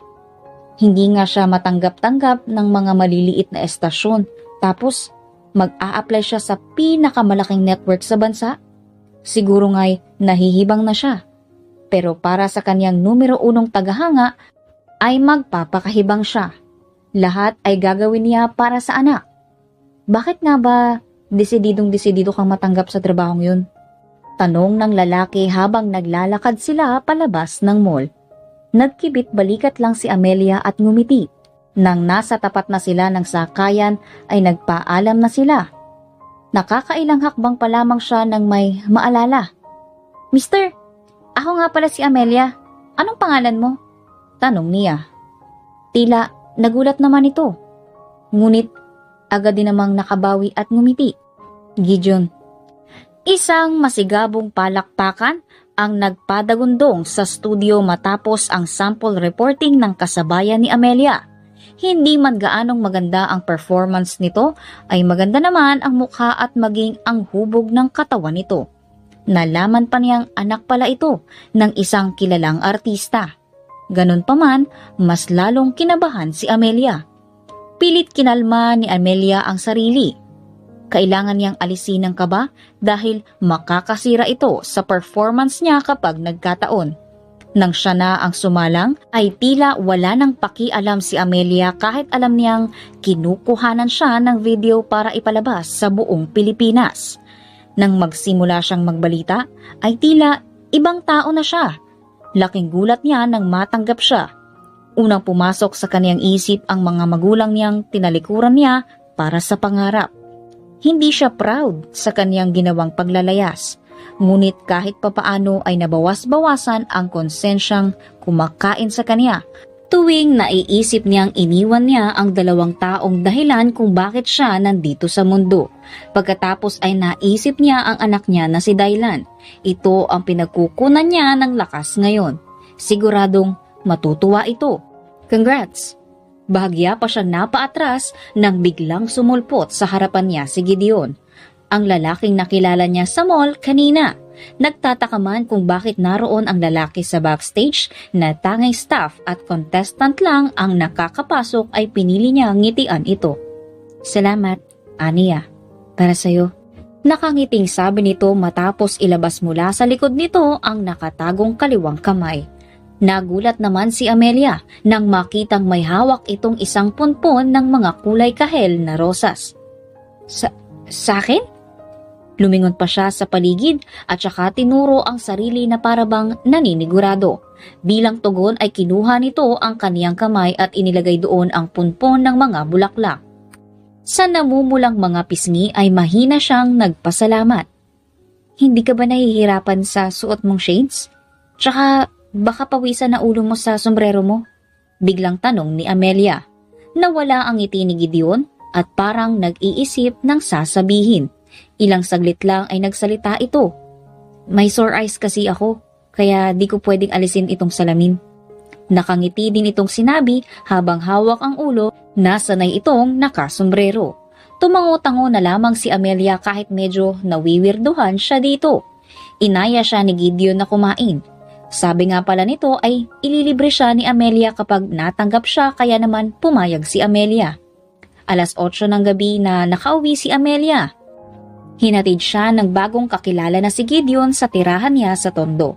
Hindi nga siya matanggap-tanggap ng mga maliliit na estasyon tapos mag-a-apply siya sa pinakamalaking network sa bansa. Siguro nga'y nahihibang na siya. Pero para sa kanyang numero 1 tagahanga ay magpapakahibang siya. Lahat ay gagawin niya para sa anak. Bakit nga ba desididong-desidido kang matanggap sa trabahong yun? Tanong ng lalaki habang naglalakad sila palabas ng mall. Nagkibit balikat lang si Amelia at ngumiti. Nang nasa tapat na sila ng sakayan ay nagpaalam na sila. Nakakailang hakbang pa lamang siya nang may maalala. Mister, ako nga pala si Amelia. Anong pangalan mo? Tanong niya. Tila nagulat naman ito. Ngunit agad din namang nakabawi at ngumiti. Gideon. Isang masigabong palakpakan ang nagpadagundong sa studio matapos ang sample reporting ng kasabayan ni Amelia. Hindi man gaanong maganda ang performance nito, ay maganda naman ang mukha at maging ang hubog ng katawan nito. Nalaman pa niyang anak pala ito ng isang kilalang artista. Ganon pa man, mas lalong kinabahan si Amelia. Pilit kinalma ni Amelia ang sarili. Kailangan niyang alisin ang kaba dahil makakasira ito sa performance niya kapag nagkataon. Nang siya na ang sumalang ay tila wala nang pakialam si Amelia kahit alam niyang kinukuhanan siya ng video para ipalabas sa buong Pilipinas. Nang magsimula siyang magbalita ay tila ibang tao na siya. Laking gulat niya nang matanggap siya. Unang pumasok sa kaniyang isip ang mga magulang niyang tinalikuran niya para sa pangarap. Hindi siya proud sa kaniyang ginawang paglalayas. Ngunit kahit papaano ay nabawas-bawasan ang konsensyang kumakain sa kanya. Tuwing naiisip niyang iniwan niya ang 2 taong dahilan kung bakit siya nandito sa mundo. Pagkatapos ay naisip niya ang anak niya na si Dylan. Ito ang pinagkukunan niya ng lakas ngayon. Siguradong matutuwa ito. Congrats! Bahagya pa siya napaatras nang biglang sumulpot sa harapan niya si Gideon. Ang lalaking nakilala niya sa mall kanina. Nagtataka man kung bakit naroon ang lalaki sa backstage na tanging staff at contestant lang ang nakakapasok ay pinili niya ngitian ito. Salamat, Ania. Para sa'yo. Nakangiting sabi nito matapos ilabas mula sa likod nito ang nakatagong kaliwang kamay. Nagulat naman si Amelia nang makitang may hawak itong isang punpon ng mga kulay kahel na rosas. Sa akin? Lumingon pa siya sa paligid at saka tinuro ang sarili na parabang naninigurado. Bilang tugon ay kinuha nito ang kaniyang kamay at inilagay doon ang punpon ng mga bulaklak. Sa namumulang mga pisngi ay mahina siyang nagpasalamat. Hindi ka ba nahihirapan sa suot mong shades? Tsaka baka pawisan na ulo mo sa sombrero mo? Biglang tanong ni Amelia. Nawala ang ngiti ni Gideon at parang nag-iisip ng sasabihin. Ilang saglit lang ay nagsalita ito. May sore eyes kasi ako, kaya di ko pwedeng alisin itong salamin. Nakangiti din itong sinabi habang hawak ang ulo na sanay itong nakasombrero. Tumango-tango na lamang si Amelia kahit medyo nawiwirduhan siya dito. Inaya siya ni Gideon na kumain. Sabi nga pala nito ay ililibre siya ni Amelia kapag natanggap siya kaya naman pumayag si Amelia. 8:00 ng gabi na nakauwi si Amelia. Hinatid siya ng bagong kakilala na si Gideon sa tirahan niya sa Tondo.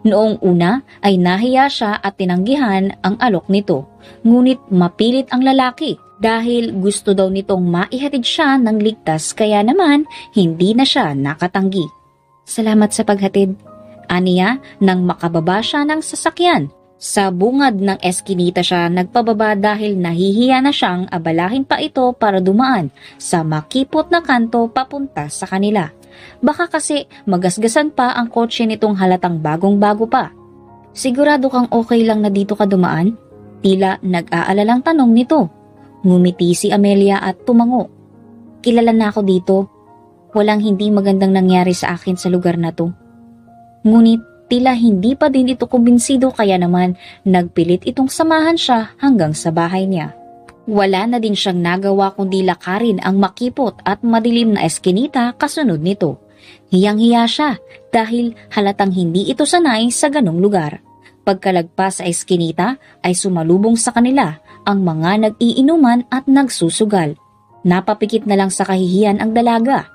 Noong una ay nahiya siya at tinanggihan ang alok nito. Ngunit mapilit ang lalaki dahil gusto daw nitong maihatid siya ng ligtas kaya naman hindi na siya nakatanggi. Salamat sa paghatid. Aniya nang makababa siya ng sasakyan. Sa bungad ng eskinita siya nagpababa dahil nahihiya na siyang abalahin pa ito para dumaan sa makipot na kanto papunta sa kanila. Baka kasi magasgasan pa ang kotse nitong halatang bagong-bago pa. Sigurado kang okay lang na dito ka dumaan? Tila nag-aalalang tanong nito. Ngumiti si Amelia at tumango. Kilala na ako dito. Walang hindi magandang nangyari sa akin sa lugar na to. Ngunit tila hindi pa din ito kumbinsido kaya naman nagpilit itong samahan siya hanggang sa bahay niya. Wala na din siyang nagawa kundi lakarin ang makipot at madilim na eskinita kasunod nito. Hiyang-hiya siya dahil halatang hindi ito sanay sa ganong lugar. Pagkalagpas sa eskinita ay sumalubong sa kanila ang mga nag-iinuman at nagsusugal. Napapikit na lang sa kahihiyan ang dalaga.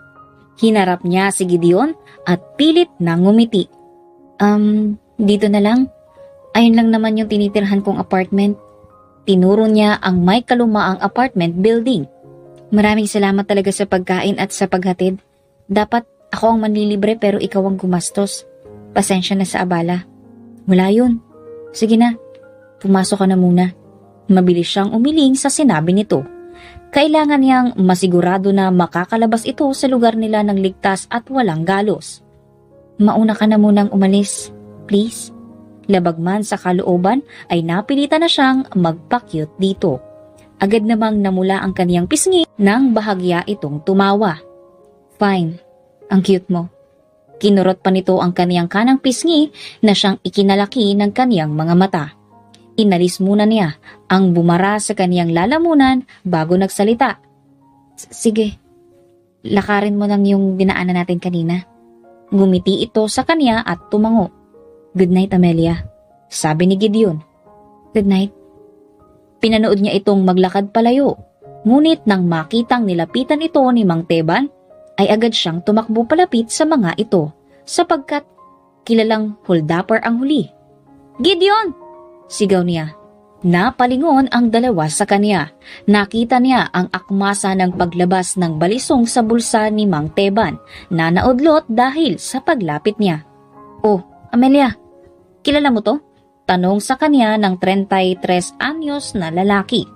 Hinarap niya si Gideon at pilit na ngumiti. Dito na lang. Ayun lang naman yung tinitirhan kong apartment. Tinuro niya ang may kalumaang apartment building. Maraming salamat talaga sa pagkain at sa paghatid. Dapat ako ang manlilibre pero ikaw ang gumastos. Pasensya na sa abala. Wala yun. Sige na, pumasok ka na muna. Mabilis siyang umiling sa sinabi nito. Kailangan niyang masigurado na makakalabas ito sa lugar nila ng ligtas at walang galos. Mauna ka na munang umalis, please. Labag man sa kalooban ay napilitan na siyang magpakyut dito. Agad namang namula ang kaniyang pisngi nang bahagya itong tumawa. Fine, ang cute mo. Kinurot pa nito ang kaniyang kanang pisngi na siyang ikinalaki ng kaniyang mga mata. Inalis muna niya ang bumara sa kaniyang lalamunan bago nagsalita. Sige, lakarin mo lang yung dinaanan natin kanina. Ngumiti ito sa kanya at tumango. Good night, Amelia, sabi ni Gideon. Good night. Pinanood niya itong maglakad palayo. Ngunit nang makitang nilapitan ito ni Mang Teban, ay agad siyang tumakbo palapit sa mga ito sapagkat kilalang holdapper ang huli. "Gideon!" sigaw niya. Napalingon ang dalawa sa kanya. Nakita niya ang akmasa ng paglabas ng balisong sa bulsa ni Mang Teban na naudlot dahil sa paglapit niya. "Oh, Amelia, kilala mo to?" Tanong sa kanya ng 33 anyos na lalaki.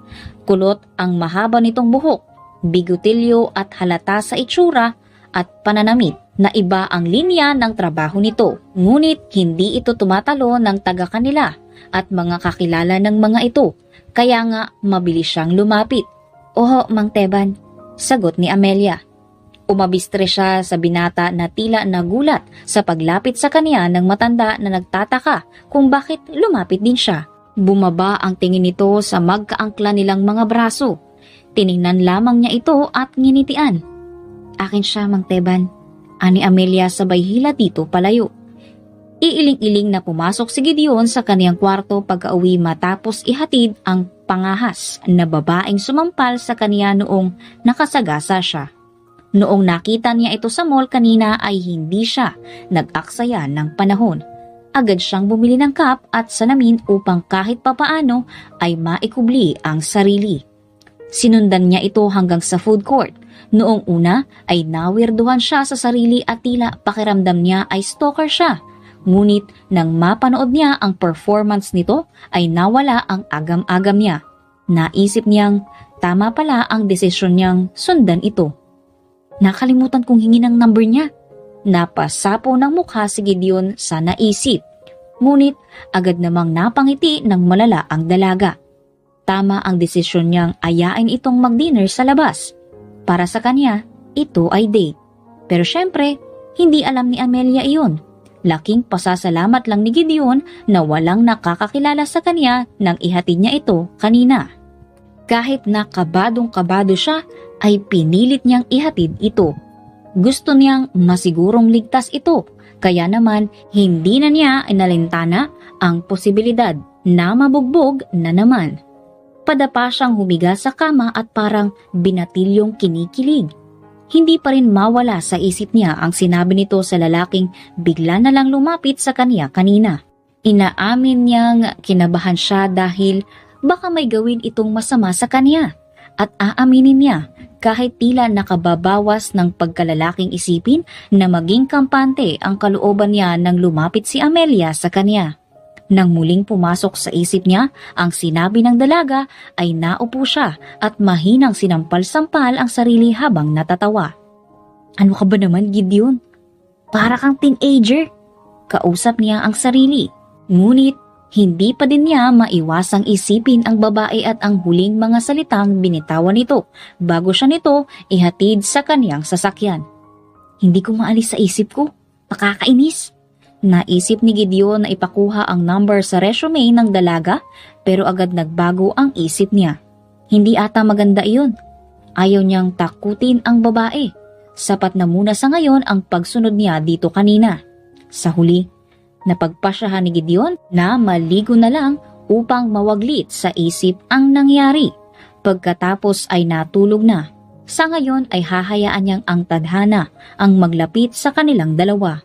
Kulot ang mahaba nitong buhok, bigotilyo at halata sa itsura at pananamit na iba ang linya ng trabaho nito. Ngunit hindi ito tumatalo ng taga kanila at mga kakilala ng mga ito, kaya nga mabilis siyang lumapit. "Oho, Mang Teban," sagot ni Amelia. Umabistre siya sa binata na tila nagulat sa paglapit sa kanya ng matanda na nagtataka kung bakit lumapit din siya. Bumaba ang tingin nito sa magkaangkla nilang mga braso. Tiningnan lamang niya ito at nginitian. "Akin siya, Mang Teban," ani Amelia sabay hila dito palayo. Iiling-iling na pumasok si Gideon sa kaniyang kwarto pagka-uwi matapos ihatid ang pangahas na babaeng sumampal sa kaniya noong nakasagasa siya. Noong nakita niya ito sa mall kanina ay hindi siya nag-aksaya ng panahon. Agad siyang bumili ng cup at salamin upang kahit papaano ay maikubli ang sarili. Sinundan niya ito hanggang sa food court. Noong una ay nawirduhan siya sa sarili at tila pakiramdam niya ay stalker siya. Ngunit nang mapanood niya ang performance nito ay nawala ang agam-agam niya. Naisip niyang tama pala ang desisyon niyang sundan ito. Nakalimutan kong hingi ng number niya. Napasapo ng mukha si Gideon sa naisip. Ngunit agad namang napangiti ng malala ang dalaga. Tama ang desisyon niyang ayain itong mag-dinner sa labas. Para sa kanya, ito ay date. Pero syempre, hindi alam ni Amelia iyon. Laking pasasalamat lang ni Gideon na walang nakakakilala sa kanya nang ihatid niya ito kanina. Kahit na kabadong-kabado siya, ay pinilit niyang ihatid ito. Gusto niyang masigurong ligtas ito, kaya naman hindi na niya inalintana ang posibilidad na mabugbog na naman. Padapa siyang humiga sa kama at parang binatilyong kinikilig. Hindi pa rin mawala sa isip niya ang sinabi nito sa lalaking bigla na lang lumapit sa kanya kanina. Inaamin niyang kinabahan siya dahil baka may gawin itong masama sa kanya. At aaminin niya kahit tila nakababawas ng pagkalalaking isipin na maging kampante ang kalooban niya nang lumapit si Amelia sa kanya. Nang muling pumasok sa isip niya ang sinabi ng dalaga ay naupo siya at mahinang sinampal-sampal ang sarili habang natatawa. "Ano ka ba naman, Gideon? Para kang teenager." Kausap niya ang sarili. Ngunit hindi pa din niya maiwasang isipin ang babae at ang huling mga salitang binitawan nito bago siya nito ihatid sa kaniyang sasakyan. "Hindi ko maalis sa isip ko. Nakakainis." Naisip ni Gideon na ipakuha ang number sa resume ng dalaga pero agad nagbago ang isip niya. Hindi ata maganda iyon. Ayaw niyang takutin ang babae. Sapat na muna sa ngayon ang pagsunod niya dito kanina. Sa huli, napagpasyahan ni Gideon na maligo na lang upang mawaglit sa isip ang nangyari. Pagkatapos ay natulog na. Sa ngayon ay hahayaan niyang ang tadhana ang maglapit sa kanilang dalawa.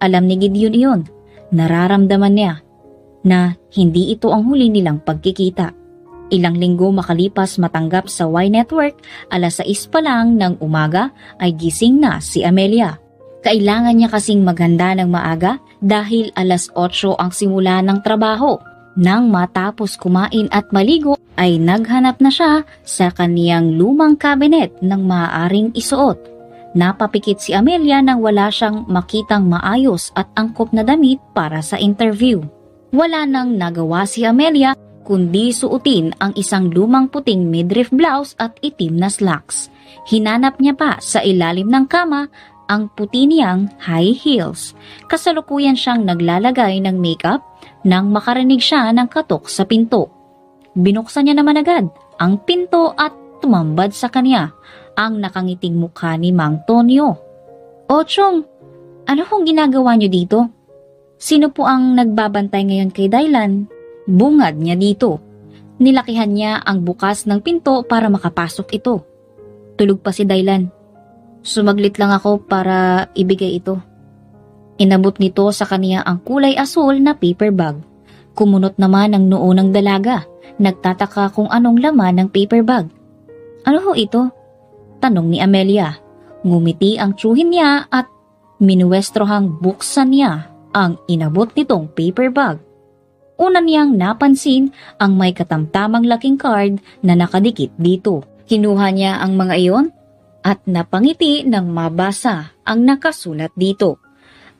Alam ni Gideon iyon. Nararamdaman niya na hindi ito ang huli nilang pagkikita. Ilang linggo makalipas matanggap sa Y Network, 6:00 pa lang ng umaga ay gising na si Amelia. Kailangan niya kasing maghanda ng maaga dahil 8:00 ang simula ng trabaho. Nang matapos kumain at maligo ay naghanap na siya sa kaniyang lumang kabinet ng maaaring isuot. Napapikit si Amelia nang wala siyang makitang maayos at angkop na damit para sa interview. Wala nang nagawa si Amelia kundi suotin ang isang lumang puting midriff blouse at itim na slacks. Hinanap niya pa sa ilalim ng kama ang puti niyang high heels. Kasalukuyan siyang naglalagay ng makeup nang makarinig siya ng katok sa pinto. Binuksan niya naman agad ang pinto at tumambad sa kanya ang nakangiting mukha ni Mang Tonyo. "O Chong, ano kung ginagawa niyo dito? Sino po ang nagbabantay ngayon kay Dylan?" Bungad niya dito. Nilakihan niya ang bukas ng pinto para makapasok ito. Tulog pa si Dylan. Sumaglit lang ako para ibigay ito. Inabot nito sa kaniya ang kulay asul na paper bag. Kumunot naman ang noo ng dalaga. Nagtataka kung anong laman ng paper bag. Ano ho ito? Tanong ni Amelia. Ngumiti ang tsuhin niya at minuwestrohang buksan niya ang inabot nitong paper bag. Una niyang napansin ang may katamtamang laking card na nakadikit dito. Kinuha niya ang mga iyon at napangiti nang mabasa ang nakasulat dito.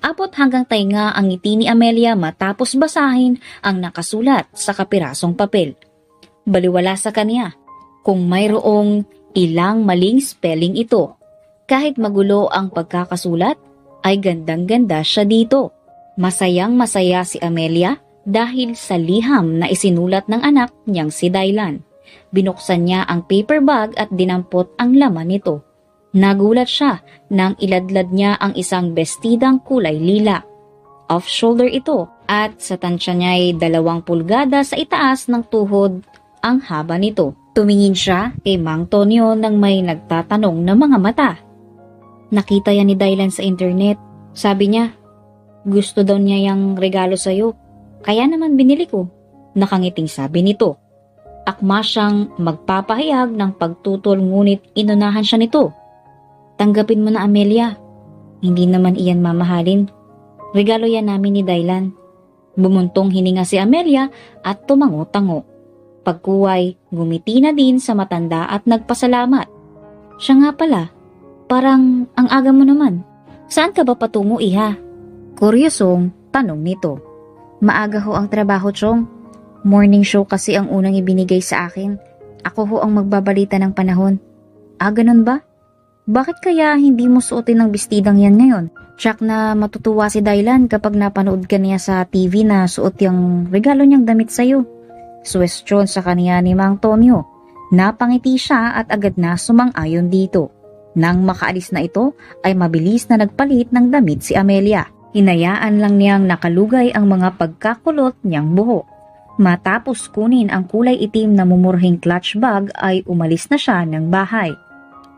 Abot hanggang tainga ang ngiti ni Amelia matapos basahin ang nakasulat sa kapirasong papel. Baliwala sa kanya kung mayroong ilang maling spelling ito. Kahit magulo ang pagkakasulat, ay gandang-ganda siya dito. Masayang masaya si Amelia dahil sa liham na isinulat ng anak niyang si Dylan. Binuksan niya ang paper bag at dinampot ang laman nito. Nagulat siya nang iladlad niya ang isang bestidang kulay lila. Off-shoulder ito at sa tansya niya ay 2 pulgada sa itaas ng tuhod ang haba nito. Tumingin siya kay Mang Tonyo nang may nagtatanong na mga mata. Nakita yan ni Dylan sa internet. Sabi niya, gusto daw niya yung regalo sa'yo. Kaya naman binili ko. Nakangiting sabi nito. Akma siyang magpapahayag ng pagtutol ngunit inunahan siya nito. Tanggapin mo na, Amelia. Hindi naman iyan mamahalin. Regalo yan namin ni Dylan. Bumuntong hininga si Amelia at tumango-tango. Pagkuway, gumiti na din sa matanda at nagpasalamat. Siya nga pala, parang ang aga mo naman. Saan ka ba patungo, iha? Kuryosong tanong nito. Maaga ho ang trabaho, Chong. Morning show kasi ang unang ibinigay sa akin. Ako ho ang magbabalita ng panahon. Ganun ba? Bakit kaya hindi mo suotin ang bestidang yan ngayon? Tsak na matutuwa si Dylan kapag napanood ka niya sa TV na suot yung regalo niyang damit sa'yo. Suwestyon sa kaniya ni Mang Tonyo. Napangiti siya at agad na sumang-ayon dito. Nang makaalis na ito ay mabilis na nagpalit ng damit si Amelia. Hinayaan lang niyang nakalugay ang mga pagkakulot niyang buhok. Matapos kunin ang kulay itim na mumurhing clutch bag ay umalis na siya ng bahay.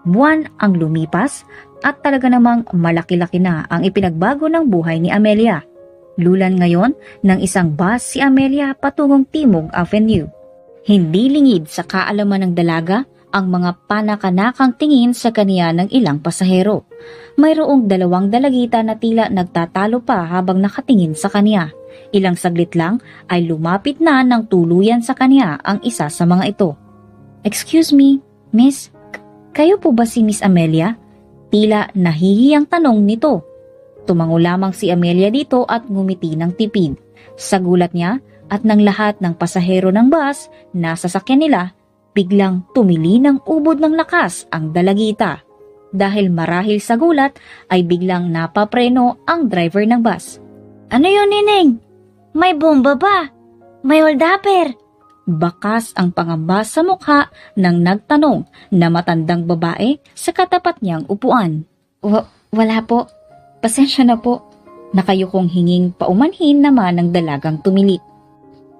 Buwan ang lumipas at talaga namang malaki-laki na ang ipinagbago ng buhay ni Amelia. Lulan ngayon ng isang bus si Amelia patungong Timog Avenue. Hindi lingid sa kaalaman ng dalaga ang mga panakanakang tingin sa kaniya ng ilang pasahero. Mayroong 2 dalagita na tila nagtatalo pa habang nakatingin sa kaniya. Ilang saglit lang ay lumapit na ng tuluyan sa kaniya ang isa sa mga ito. Excuse me, miss, kayo po ba si Miss Amelia? Tila nahihiyang tanong nito. Tumango lamang si Amelia dito at ngumiti ng tipid. Sa gulat niya at ng lahat ng pasahero ng bus na sasakyan nila, biglang tumili ng ubod ng lakas ang dalagita. Dahil marahil sa gulat ay biglang napapreno ang driver ng bus. Ano yun, Nineng? May bomba ba? May hold-upper? Bakas ang pangamba sa mukha ng nagtanong na matandang babae sa katapat niyang upuan. Wala po. Pasensya na po. Nakayukong hinging paumanhin naman ng dalagang tumilit.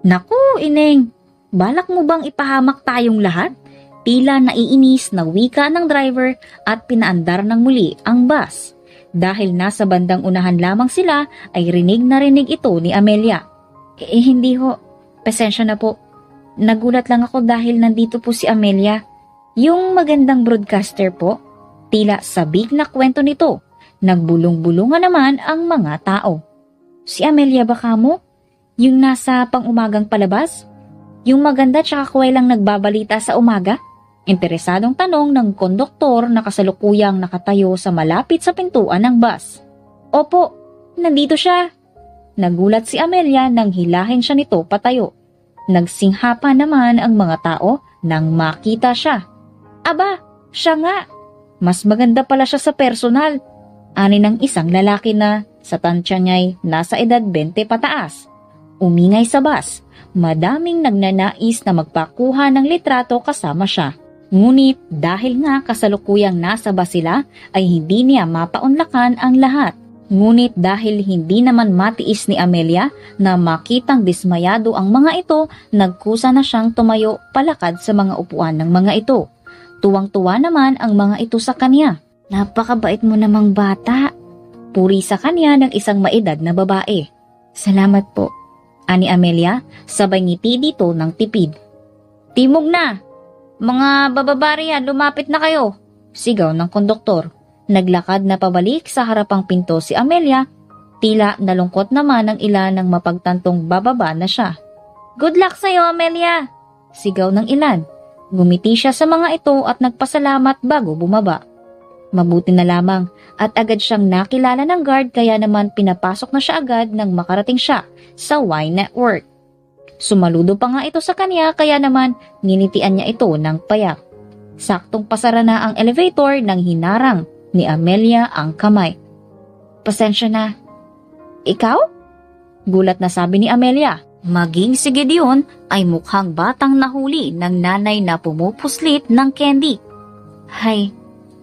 Naku, Ineng! Balak mo bang ipahamak tayong lahat? Tila naiinis na wika ng driver at pinaandar ng muli ang bus. Dahil nasa bandang unahan lamang sila ay rinig na rinig ito ni Amelia. Hindi ho. Pasensya na po. Nagulat lang ako dahil nandito po si Amelia. Yung magandang broadcaster po. Tila sabik na kwento nito. Nagbulong-bulungan naman ang mga tao. Si Amelia ba kamo? Yung nasa pang-umagang palabas? Yung maganda tsaka kuway lang nagbabalita sa umaga? Interesadong tanong ng konduktor na kasalukuyang nakatayo sa malapit sa pintuan ng bus. Opo, nandito siya. Nagulat si Amelia nang hilahin siya nito patayo. Nagsinghapa naman ang mga tao nang makita siya. Aba, siya nga. Mas maganda pala siya sa personal. Ani ng isang lalaki na sa tansya niya'y nasa edad 20 pataas. Umingay sa bus. Madaming nagnanais na magpakuha ng litrato kasama siya. Ngunit dahil nga kasalukuyang nasa bus sila ay hindi niya mapaunlakan ang lahat. Ngunit dahil hindi naman matiis ni Amelia na makitang dismayado ang mga ito, nagkusa na siyang tumayo palakad sa mga upuan ng mga ito. Tuwang-tuwa naman ang mga ito sa kanya. Napakabait mo namang bata. Puri sa kanya ng isang maedad na babae. Salamat po, ani Amelia, sabay ngiti dito ng tipid. Timog na! Mga bababarian, lumapit na kayo! Sigaw ng konduktor. Naglakad na pabalik sa harapang pinto si Amelia. Tila nalungkot naman ang ilan ng mapagtantong bababa na siya. Good luck sa'yo, Amelia! Sigaw ng ilan. Gumiti siya sa mga ito at nagpasalamat bago bumaba. Mabuti na lamang at agad siyang nakilala ng guard kaya naman pinapasok na siya agad nang makarating siya sa Y Network. Sumaludo pa nga ito sa kanya kaya naman nginitian niya ito ng payak. Saktong pasara na ang elevator nang hinarang ni Amelia ang kamay. Pasensya na. Ikaw? Gulat na sabi ni Amelia. Maging si Gideon ay mukhang batang nahuli ng nanay na pumupuslit ng candy. Hay,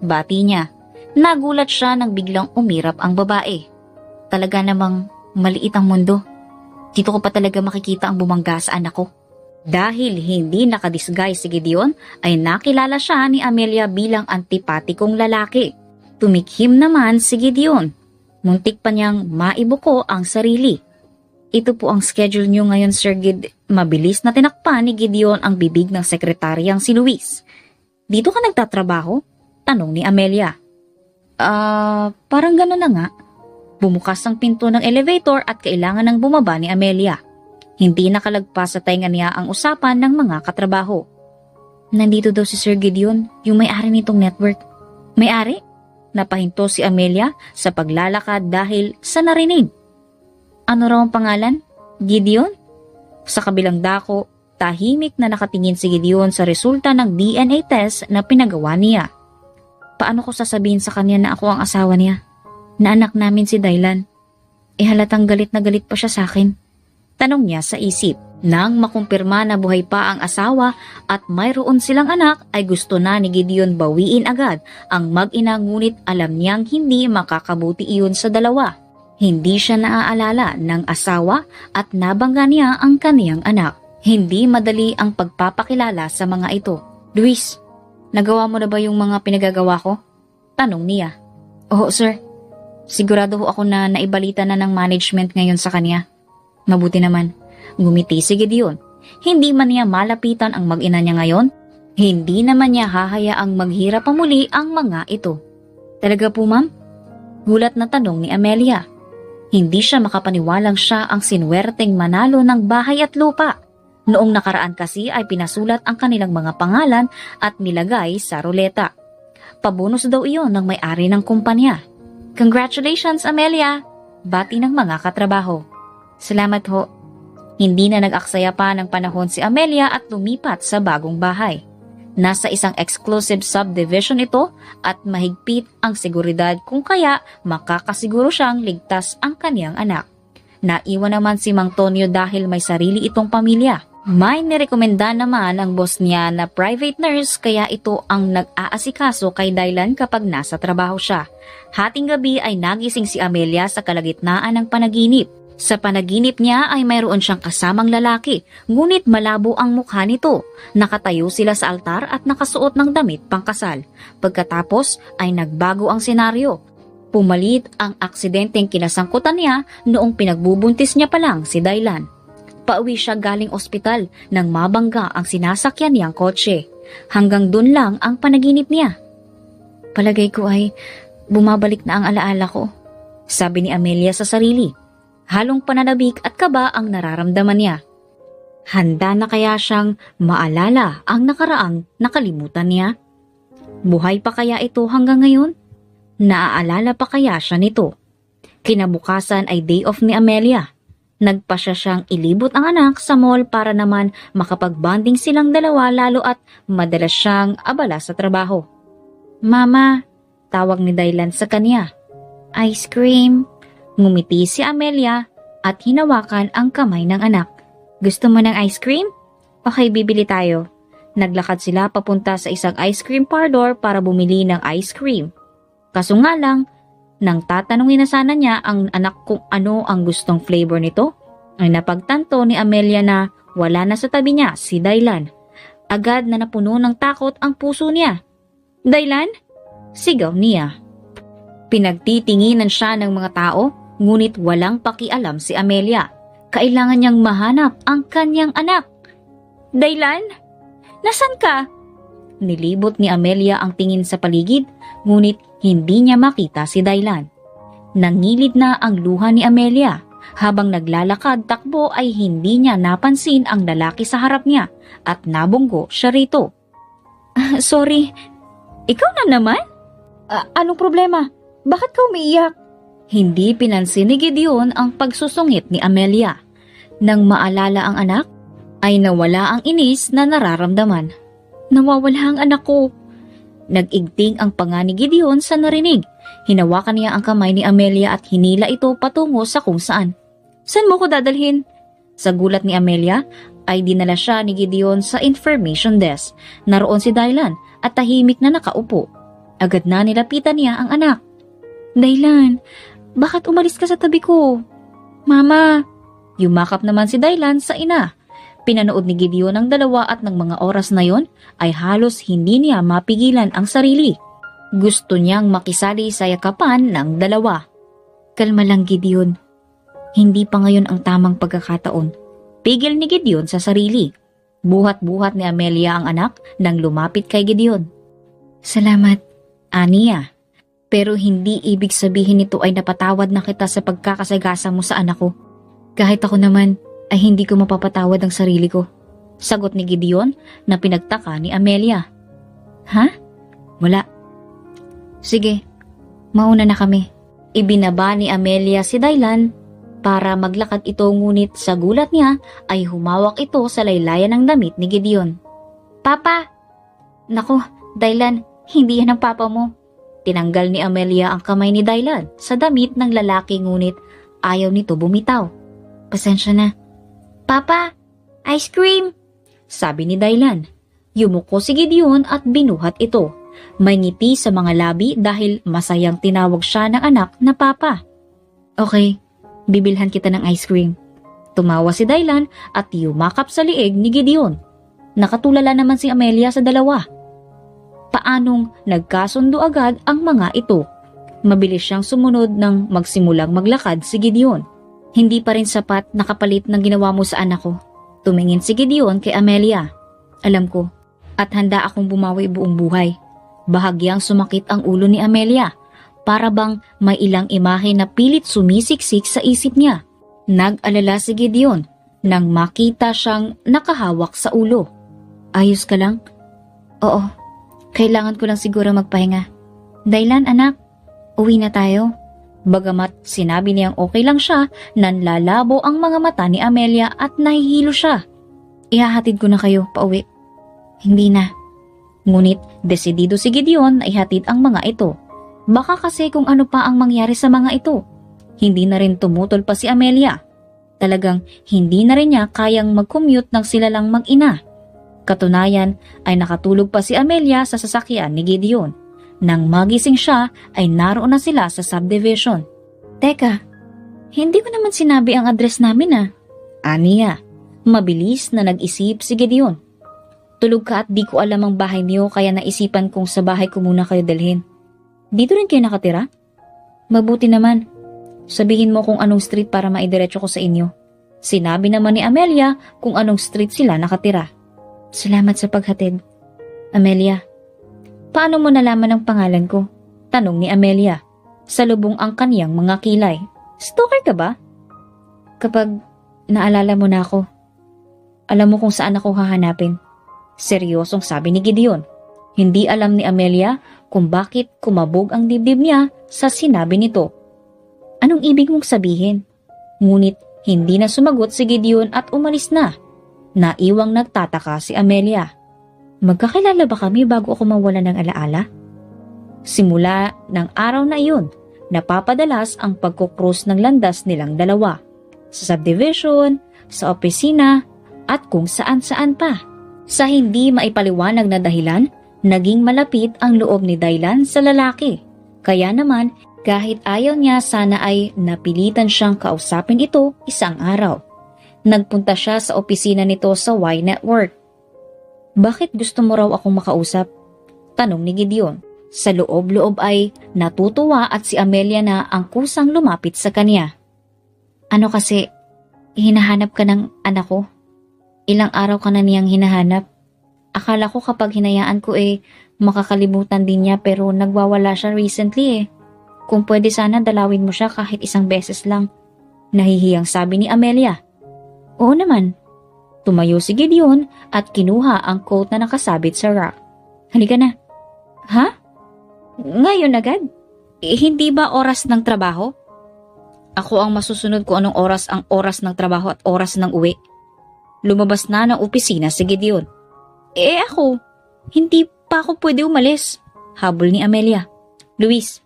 bati niya. Nagulat siya nang biglang umirap ang babae. Talaga namang maliit ang mundo. Dito ko pa talaga makikita ang bumangga sa anak ko. Dahil hindi nakadisguise si Gideon, ay nakilala siya ni Amelia bilang antipatikong lalaki. Tumikhim naman si Gideon. Muntik pa niyang maibuko ang sarili. Ito po ang schedule niyo ngayon, Sir Gid. Mabilis na tinakpan ni Gideon ang bibig ng sekretaryang si Luis. Dito ka nagtatrabaho? Tanong ni Amelia. Parang gano'n na nga. Bumukas ang pinto ng elevator at kailangan ng bumaba ni Amelia. Hindi nakalagpas sa tainga niya ang usapan ng mga katrabaho. Nandito daw si Sir Gideon, yung may-ari nitong network. May-ari? Napahinto si Amelia sa paglalakad dahil sa narinig. Ano raw ang pangalan? Gideon? Sa kabilang dako, tahimik na nakatingin si Gideon sa resulta ng DNA test na pinagawa niya. Paano ko sasabihin sa kanya na ako ang asawa niya? Na anak namin si Dylan? Halatang galit na galit pa siya sa akin. Tanong niya sa isip. Nang makumpirma na buhay pa ang asawa at mayroon silang anak, ay gusto na ni Gideon bawiin agad ang mag-ina ngunit alam niyang hindi makakabuti iyon sa dalawa. Hindi siya naaalala ng asawa at nabangga niya ang kaniyang anak. Hindi madali ang pagpapakilala sa mga ito. Luis, nagawa mo na ba yung mga pinagagawa ko? Tanong niya. Oo, sir. Sigurado ho ako na naibalita na ng management ngayon sa kanya. Mabuti naman. Ngumiti si Gideon. Hindi man niya malapitan ang mag-ina niya ngayon. Hindi naman niya hahayaang maghirap pa muli ang mga ito. Talaga po, ma'am? Gulat na tanong ni Amelia. Hindi siya makapaniwalang siya ang sinwerteng manalo ng bahay at lupa. Noong nakaraan kasi ay pinasulat ang kanilang mga pangalan at nilagay sa ruleta. Pabonus daw iyon ng may-ari ng kumpanya. Congratulations, Amelia! Bati ng mga katrabaho. Salamat ho. Hindi na nag-aksaya pa ng panahon si Amelia at lumipat sa bagong bahay. Nasa isang exclusive subdivision ito at mahigpit ang seguridad kung kaya makakasiguro siyang ligtas ang kaniyang anak. Naiwan naman si Mang Tonyo dahil may sarili itong pamilya. May nirekomenda naman ang boss niya na private nurse kaya ito ang nag-aasikaso kay Dylan kapag nasa trabaho siya. Hating gabi ay nagising si Amelia sa kalagitnaan ng panaginip. Sa panaginip niya ay mayroon siyang kasamang lalaki, ngunit malabo ang mukha nito. Nakatayo sila sa altar at nakasuot ng damit pangkasal. Pagkatapos ay nagbago ang senaryo. Pumalit ang aksidenteng kinasangkutan niya noong pinagbubuntis niya pa lang si Dylan. Pauwi siya galing ospital nang mabangga ang sinasakyan niyang kotse. Hanggang dun lang ang panaginip niya. Palagay ko ay bumabalik na ang alaala ko, sabi ni Amelia sa sarili. Halong pananabik at kaba ang nararamdaman niya. Handa na kaya siyang maalala ang nakaraang nakalimutan niya? Buhay pa kaya ito hanggang ngayon? Naaalala pa kaya siya nito? Kinabukasan ay day off ni Amelia. Nagpasya siyang ilibot ang anak sa mall para naman makapag-bonding silang dalawa lalo at madalas siyang abala sa trabaho. Mama, tawag ni Dylan sa kanya. Ice cream. Ngumiti si Amelia at hinawakan ang kamay ng anak. Gusto mo ng ice cream? Okay, bibili tayo. Naglakad sila papunta sa isang ice cream parlor para bumili ng ice cream. Kaso nga lang, Nang tatanungin na sana niya ang anak kung ano ang gustong flavor nito, ay napagtanto ni Amelia na wala na sa tabi niya si Dylan. Agad na napuno ng takot ang puso niya. "Dylan?" sigaw niya. Pinagtitinginan siya ng mga tao, ngunit walang pakialam si Amelia. Kailangan niyang mahanap ang kanyang anak. "Dylan? Nasaan ka?" Nilibot ni Amelia ang tingin sa paligid, ngunit hindi niya makita si Dylan. Nangilid na ang luha ni Amelia. Habang naglalakad takbo ay hindi niya napansin ang lalaki sa harap niya at nabunggo siya rito. "Sorry, ikaw na naman? Anong problema? Bakit ka umiiyak?" Hindi pinansin ni Gideon ang pagsusungit ni Amelia. Nang maalala ang anak, ay nawala ang inis na nararamdaman. "Nawawala ang anak ko." Nag-igting ang panga ni Gideon sa narinig. Hinawakan niya ang kamay ni Amelia at hinila ito patungo sa kung saan. "Saan mo ko dadalhin?" Sa gulat ni Amelia, ay dinala siya ni Gideon sa information desk. Naroon si Dylan at tahimik na nakaupo. Agad na nilapitan niya ang anak. "Dylan, bakit umalis ka sa tabi ko?" "Mama." Yumakap naman si Dylan sa ina. Pinanood ni Gideon ang dalawa at ng mga oras na yon ay halos hindi niya mapigilan ang sarili. Gusto niyang makisali sa yakapan ng dalawa. "Kalma lang, Gideon. Hindi pa ngayon ang tamang pagkakataon." Pigil ni Gideon sa sarili. Buhat-buhat ni Amelia ang anak nang lumapit kay Gideon. "Salamat, aniya. Pero hindi ibig sabihin nito ay napatawad na kita sa pagkakasagasa mo sa anak ko. Kahit ako naman ay hindi ko mapapatawad ang sarili ko." Sagot ni Gideon na pinagtaka ni Amelia. "Ha? Wala. Sige, mauna na kami." Ibinaba ni Amelia si Dylan para maglakad ito, ngunit sa gulat niya ay humawak ito sa laylayan ng damit ni Gideon. "Papa!" "Naku, Dylan, hindi yan ang papa mo." Tinanggal ni Amelia ang kamay ni Dylan sa damit ng lalaki, ngunit ayaw nito bumitaw. "Pasensya na." "Papa, ice cream!" sabi ni Dylan. Yumuko si Gideon at binuhat ito. May ngiti sa mga labi dahil masayang tinawag siya ng anak na papa. "Okay, bibilhan kita ng ice cream." Tumawa si Dylan at yumakap sa liig ni Gideon. Nakatulala naman si Amelia sa dalawa. Paanong nagkasundo agad ang mga ito? Mabilis siyang sumunod nang magsimulang maglakad si Gideon. "Hindi pa rin sapat na kapalit ng ginawa mo sa anak ko." Tumingin si Gideon kay Amelia. "Alam ko, at handa akong bumawi buong buhay." Bahagyang sumakit ang ulo ni Amelia. Para bang may ilang imahe na pilit sumisiksik sa isip niya. Nag-alala si Gideon nang makita siyang nakahawak sa ulo. "Ayos ka lang?" "Oo, kailangan ko lang siguro magpahinga." "Dylan, anak, uwi na tayo." Bagamat sinabi niyang okay lang siya, nanlalabo ang mga mata ni Amelia at nahihilo siya. "Ihahatid ko na kayo pauwi." "Hindi na." Ngunit desidido si Gideon na ihatid ang mga ito. Baka kasi kung ano pa ang mangyari sa mga ito. Hindi na rin tumutol pa si Amelia. Talagang hindi na rin niya kayang mag-commute nang sila lang mag-ina. Katunayan ay nakatulog pa si Amelia sa sasakyan ni Gideon. Nang magising siya ay naroon na sila sa subdivision. "Teka, hindi ko naman sinabi ang address namin ah." Aniya, mabilis na nag-isip si Gideon. "Tulog ka at di ko alam ang bahay niyo, kaya naisipan kong sa bahay ko muna kayo dalhin. Dito rin kayo nakatira?" "Mabuti naman. Sabihin mo kung anong street para maidiretso ko sa inyo." Sinabi naman ni Amelia kung anong street sila nakatira. "Salamat sa paghatid." "Amelia, paano mo nalaman ang pangalan ko?" Tanong ni Amelia. Salubong ang kaniyang mga kilay. "Stalker ka ba?" "Kapag naalala mo na ako, alam mo kung saan ako hahanapin." Seryosong sabi ni Gideon. Hindi alam ni Amelia kung bakit kumabog ang dibdib niya sa sinabi nito. Anong ibig mong sabihin? Ngunit hindi na sumagot si Gideon at umalis na. Naiwang nagtataka si Amelia. Magkakilala ba kami bago ako mawala ng alaala? Simula ng araw na iyon, napapadalas ang pagkukrus ng landas nilang dalawa. Sa subdivision, sa opisina, at kung saan-saan pa. Sa hindi maipaliwanag na dahilan, naging malapit ang loob ni Dylan sa lalaki. Kaya naman, Kahit ayaw niya, sana ay napilitan siyang kausapin ito isang araw. Nagpunta siya sa opisina nito sa Y Network. Bakit gusto mo raw akong makausap? Tanong ni Gideon. Sa loob-loob ay natutuwa at si Amelia na ang kusang lumapit sa kanya. Ano kasi, hinahanap ka ng anak ko? Ilang araw ka na niyang hinahanap. Akala ko kapag hinayaan ko makakalimutan din niya pero nagwawala siya recently eh. Kung pwede sana dalawin mo siya kahit isang beses lang. Nahihiyang sabi ni Amelia. Oo naman. Tumayo si Gideon at kinuha ang coat na nakasabit sa rack. Halika na. Ha? Ngayon agad? Hindi ba oras ng trabaho? Ako ang masusunod kung anong oras ang oras ng trabaho at oras ng uwi. Lumabas na ng opisina si Gideon. Ako, hindi pa ako pwede umalis. Habol ni Amelia. Luis,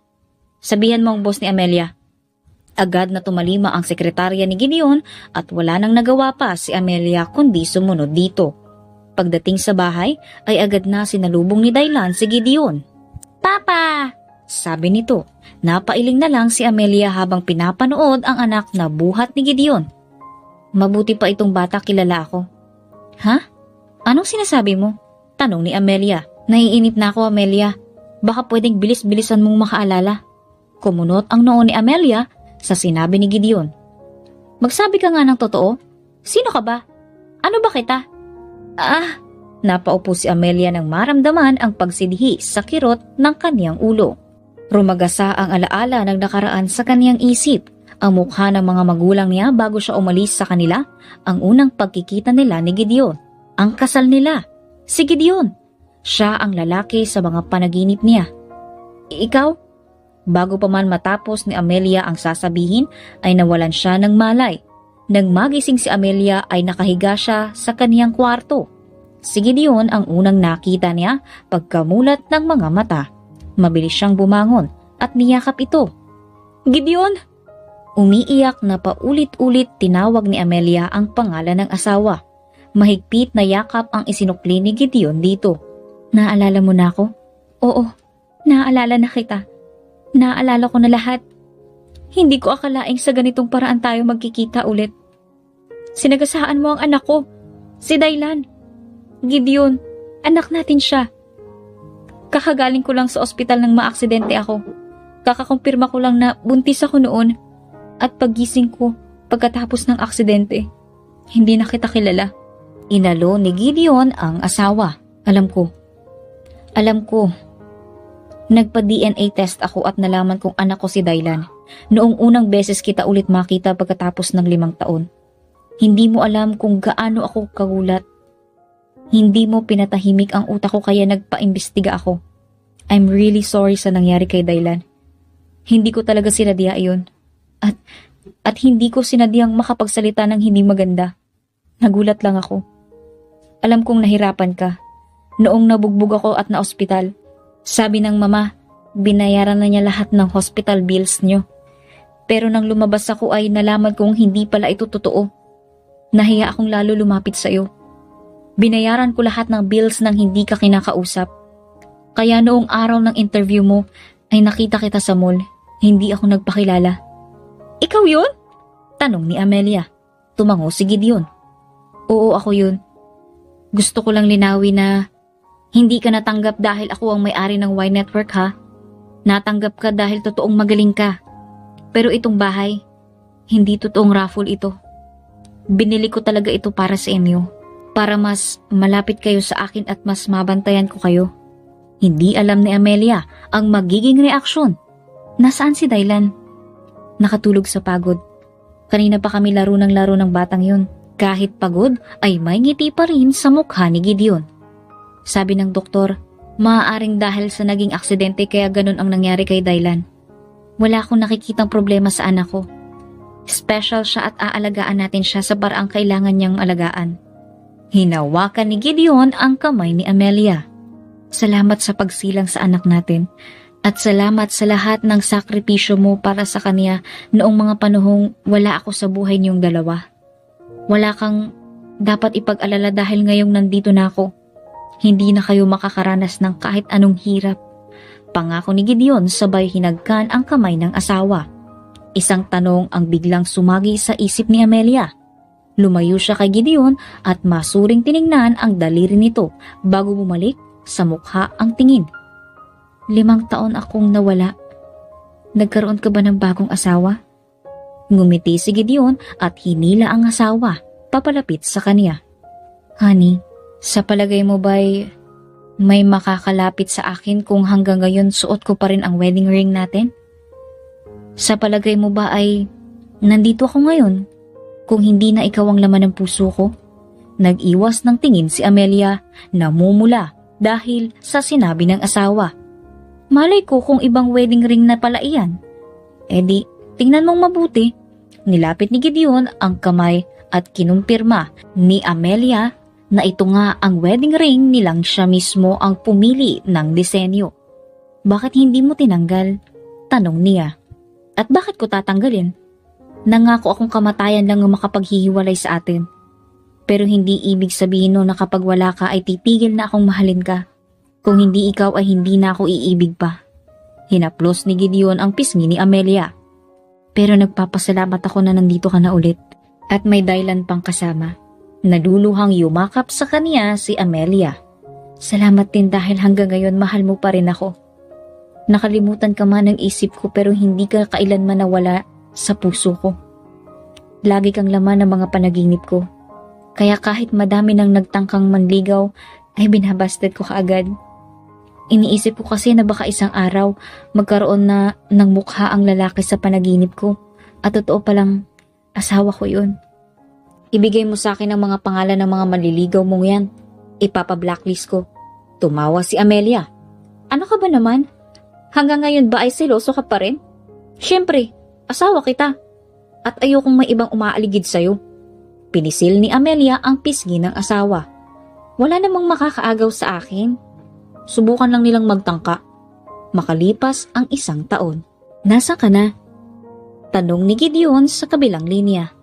sabihan mo ang boss ni Amelia. Agad na tumalima ang sekretarya ni Gideon at wala nang nagawa pa si Amelia kundi sumunod dito. Pagdating sa bahay ay agad na sinalubong ni Daylan si Gideon. Papa! Sabi nito. Napailing na lang si Amelia habang pinapanood ang anak na buhat ni Gideon. Mabuti pa itong bata, kilala ako. Ha? Anong sinasabi mo? Tanong ni Amelia. Naiinip na ako, Amelia. Baka pwedeng bilis-bilisan mong makaalala. Kumunot ang noo ni Amelia sa sinabi ni Gideon. Magsabi ka nga ng totoo. Sino ka ba? Ano ba kita? Napaupo si Amelia nang maramdaman ang pagsidhi sa kirot ng kaniyang ulo. Rumagasa ang alaala ng nakaraan sa kaniyang isip. Ang mukha ng mga magulang niya bago siya umalis sa kanila, ang unang pagkikita nila ni Gideon. Ang kasal nila. Si Gideon. Siya ang lalaki sa mga panaginip niya. Ikaw? Bago pa man matapos ni Amelia ang sasabihin, ay nawalan siya ng malay. Nang magising si Amelia ay nakahiga siya sa kaniyang kwarto. Si Gideon ang unang nakita niya pagkamulat ng mga mata. Mabilis siyang bumangon at niyakap ito. Gideon! Umiiyak na paulit-ulit tinawag ni Amelia ang pangalan ng asawa. Mahigpit na yakap ang isinukli ni Gideon dito. Naalala mo na ako? Oo, naalala na kita. Naalala ko na lahat. Hindi ko akalaing sa ganitong paraan tayo magkikita ulit. Sinagasaan mo ang anak ko, si Daylan. Gideon, anak natin siya. Kakagaling ko lang sa ospital nang maaksidente ako. Kakakumpirma ko lang na buntis ako noon. At paggising ko pagkatapos ng aksidente, hindi na kita kilala. Inalo ni Gideon ang asawa. Alam ko. Nagpa-DNA test ako at nalaman kong anak ko si Daylan. Noong unang beses kita ulit makita pagkatapos ng 5 taon. Hindi mo alam kung gaano ako kagulat. Hindi mo pinatahimik ang utak ko kaya nagpa-imbestiga ako. I'm really sorry sa nangyari kay Daylan. Hindi ko talaga sinadya iyon. At hindi ko sinadyang makapagsalita ng hindi maganda. Nagulat lang ako. Alam kong nahirapan ka. Noong nabugbog ako at na-ospital, sabi ng mama, binayaran na niya lahat ng hospital bills niyo. Pero nang lumabas ako ay nalaman kong hindi pala ito totoo. Nahiya akong lalo lumapit sa iyo. Binayaran ko lahat ng bills nang hindi ka kinakausap. Kaya noong araw ng interview mo ay nakita kita sa mall. Hindi ako nagpakilala. Ikaw yun? Tanong ni Amelia. Tumango si Gideon. Oo, ako yun. Gusto ko lang linawin na hindi ka natanggap dahil ako ang may-ari ng Y Network, ha? Natanggap ka dahil totoong magaling ka. Pero itong bahay, hindi totoong raffle ito. Binili ko talaga ito para sa inyo. Para mas malapit kayo sa akin at mas mabantayan ko kayo. Hindi alam ni Amelia ang magiging reaksyon. Nasaan si Daylan? Nakatulog sa pagod. Kanina pa kami laro ng batang yun. Kahit pagod ay may ngiti pa rin sa mukha ni Gideon. Sabi ng doktor, maaaring dahil sa naging aksidente kaya ganun ang nangyari kay Daylan. Wala akong nakikitang problema sa anak ko. Special siya at aalagaan natin siya sa paraang kailangan niyang alagaan. Hinawakan ni Gideon ang kamay ni Amelia. Salamat sa pagsilang sa anak natin. At salamat sa lahat ng sakripisyo mo para sa kanya noong mga panahong wala ako sa buhay niyong dalawa. Wala kang dapat ipag-alala dahil ngayong nandito na ako. Hindi na kayo makakaranas ng kahit anong hirap. Pangako ni Gideon sabay hinagkan ang kamay ng asawa. Isang tanong ang biglang sumagi sa isip ni Amelia. Lumayo siya kay Gideon at masuring tiningnan ang daliri nito bago bumalik sa mukha ang tingin. 5 taon akong nawala. Nagkaroon ka ba ng bagong asawa? Ngumiti si Gideon at hinila ang asawa papalapit sa kanya. Honey, sa palagay mo ba'y may makakalapit sa akin kung hanggang ngayon suot ko pa rin ang wedding ring natin? Sa palagay mo ba ay nandito ako ngayon kung hindi na ikaw ang laman ng puso ko? Nag-iwas ng tingin si Amelia, namumula dahil sa sinabi ng asawa. Malay ko kung ibang wedding ring na pala iyan. E di, tingnan mong mabuti. Nilapit ni Gideon ang kamay at kinumpirma ni Amelia na ito nga ang wedding ring nilang siya mismo ang pumili ng disenyo. Bakit hindi mo tinanggal? Tanong niya. At bakit ko tatanggalin? Nangako akong kamatayan lang ang makapaghihiwalay sa atin. Pero hindi ibig sabihin no na kapag wala ka ay titigil na akong mahalin ka. Kung hindi ikaw ay hindi na ako iibig pa. Hinaplos ni Gideon ang pisngi ni Amelia. Pero nagpapasalamat ako na nandito ka na ulit at may dahilan pang kasama. Naluluhang yumakap sa kanya si Amelia. Salamat din dahil hanggang ngayon mahal mo pa rin ako. Nakalimutan ka man ng isip ko pero hindi ka kailanman nawala sa puso ko. Lagi kang laman ng mga panaginip ko. Kaya kahit madami nang nagtangkang manligaw ay binabasted ko kaagad. Iniisip ko kasi na baka isang araw magkaroon na ng mukha ang lalaki sa panaginip ko at totoo palang asawa ko yun. Ibigay mo sa akin ang mga pangalan ng mga manliligaw mong yan. Ipapa-blacklist ko. Tumawa si Amelia. Ano ka ba naman? Hanggang ngayon ba ay seloso ka pa rin? Siyempre, asawa kita. At ayokong may ibang umaaligid sa'yo. Pinisil ni Amelia ang pisngi ng asawa. Wala namang makakaagaw sa akin. Subukan lang nilang magtangka. Makalipas ang 1 taon. Nasa ka na? Tanong ni Gideon sa kabilang linya.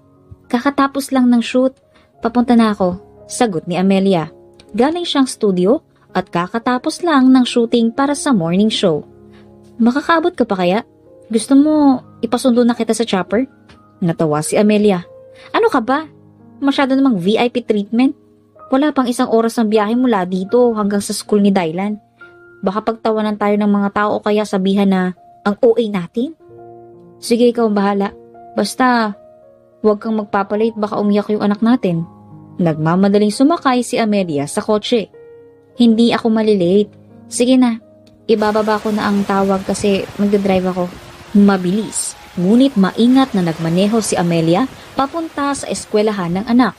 Kakatapos lang ng shoot. Papunta na ako. Sagot ni Amelia. Galing siyang studio at kakatapos lang ng shooting para sa morning show. Makakaabot ka pa kaya? Gusto mo ipasundo na kita sa chopper? Natawa si Amelia. Ano ka ba? Masyado namang VIP treatment. Wala pang 1 oras ng biyahe mula dito hanggang sa school ni Dylan. Baka pagtawanan tayo ng mga tao o kaya sabihan na ang OA natin? Sige, ikaw ang bahala. Basta, huwag kang magpapalate baka umiyak yung anak natin. Nagmamadaling sumakay si Amelia sa kotse. Hindi ako malilate. Sige na, ibababa ko na ang tawag kasi magdadrive ako. Mabilis, ngunit maingat na nagmaneho si Amelia papunta sa eskwelahan ng anak.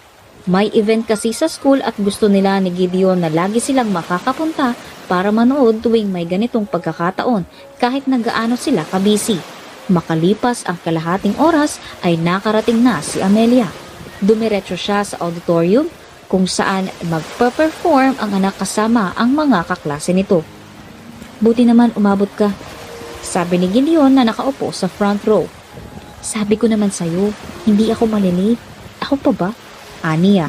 May event kasi sa school at gusto nila ni Gideon na lagi silang makakapunta para manood tuwing may ganitong pagkakataon kahit nagaano sila kabisi. Makalipas ang kalahating oras ay nakarating na si Amelia. Dumiretso siya sa auditorium kung saan magpe-perform ang anak kasama ang mga kaklase nito. Buti naman umabot ka, sabi ni Gideon na nakaupo sa front row. Sabi ko naman sa'yo, hindi ako malilate. Ako pa ba? Aniya.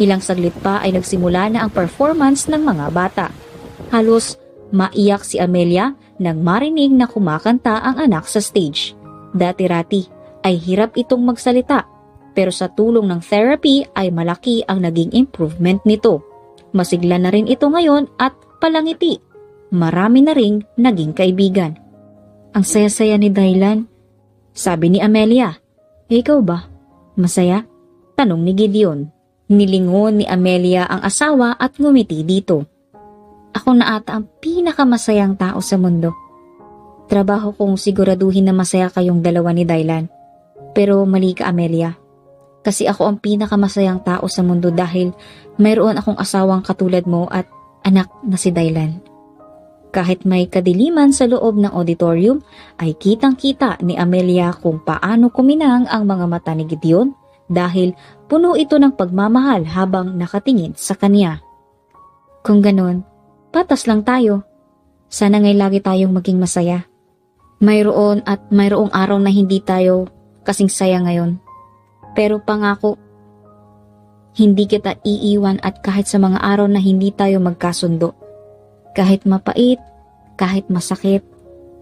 Ilang saglit pa ay nagsimula na ang performance ng mga bata. Halos maiyak si Amelia nang marinig na kumakanta ang anak sa stage. Dati-rati ay hirap itong magsalita pero sa tulong ng therapy ay malaki ang naging improvement nito. Masigla na rin ito ngayon at palangiti. Marami na ring naging kaibigan. Ang saya-saya ni Dylan, sabi ni Amelia. Ikaw ba? Masaya? Tanong ni Gideon. Nilingon ni Amelia ang asawa at ngumiti dito. Ako na ata ang pinakamasayang tao sa mundo. Trabaho kong siguraduhin na masaya kayong dalawa ni Dylan. Pero mali ka, Amelia. Kasi ako ang pinakamasayang tao sa mundo dahil mayroon akong asawang katulad mo at anak na si Dylan. Kahit may kadiliman sa loob ng auditorium, ay kitang-kita ni Amelia kung paano kuminang ang mga mata ni Gideon dahil puno ito ng pagmamahal habang nakatingin sa kanya. Kung ganun, patas lang tayo. Sana ngay lagi tayong maging masaya. Mayroon at mayroong araw na hindi tayo kasing saya ngayon. Pero pangako, hindi kita iiwan at kahit sa mga araw na hindi tayo magkasundo. Kahit mapait, Kahit masakit,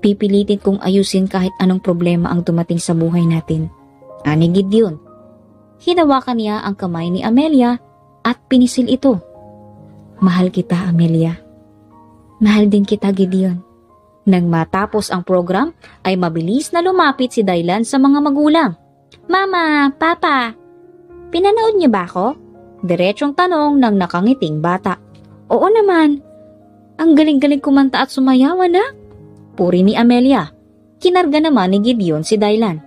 pipilitin kong ayusin kahit anong problema ang dumating sa buhay natin. Ani Gideon. Hinawakan niya ang kamay ni Amelia at pinisil ito. Mahal kita, Amelia. Mahal din kita, Gideon. Nang matapos ang program, ay mabilis na lumapit si Dylan sa mga magulang. Mama, Papa, pinanood niyo ba ako? Diretsong tanong ng nakangiting bata. Oo naman. Ang galing-galing kumanta at sumayaw, anak. Puri ni Amelia. Kinarga naman ni Gideon si Dylan.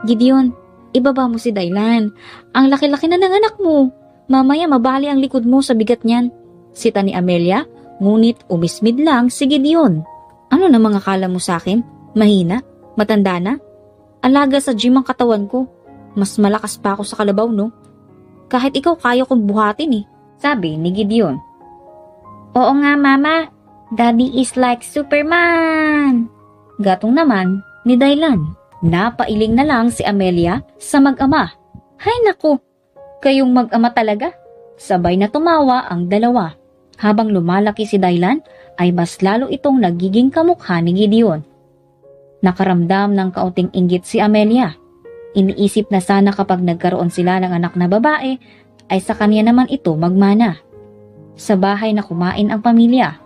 Gideon, ibaba mo si Dylan. Ang laki-laki na ng anak mo. Mamaya mabali ang likod mo sa bigat niyan. Sita ni Amelia, ngunit umismid lang si Gideon. Ano na mga kala mo sa akin? Mahina? Matanda na? Alaga sa gym ang katawan ko. Mas malakas pa ako sa kalabaw, no? Kahit ikaw kaya kong buhatin eh. Sabi ni Gideon. Oo nga, Mama. Daddy is like Superman. Gatong naman ni Dylan. Napailing na lang si Amelia sa mag-ama. Hay naku, kayong mag-ama talaga. Sabay na tumawa ang dalawa. Habang lumalaki si Dylan, ay mas lalo itong nagiging kamukha ni Gideon. Nakaramdam ng kaunting inggit si Amelia. Iniisip na sana kapag nagkaroon sila ng anak na babae, ay sa kanya naman ito magmana. Sa bahay na kumain ang pamilya.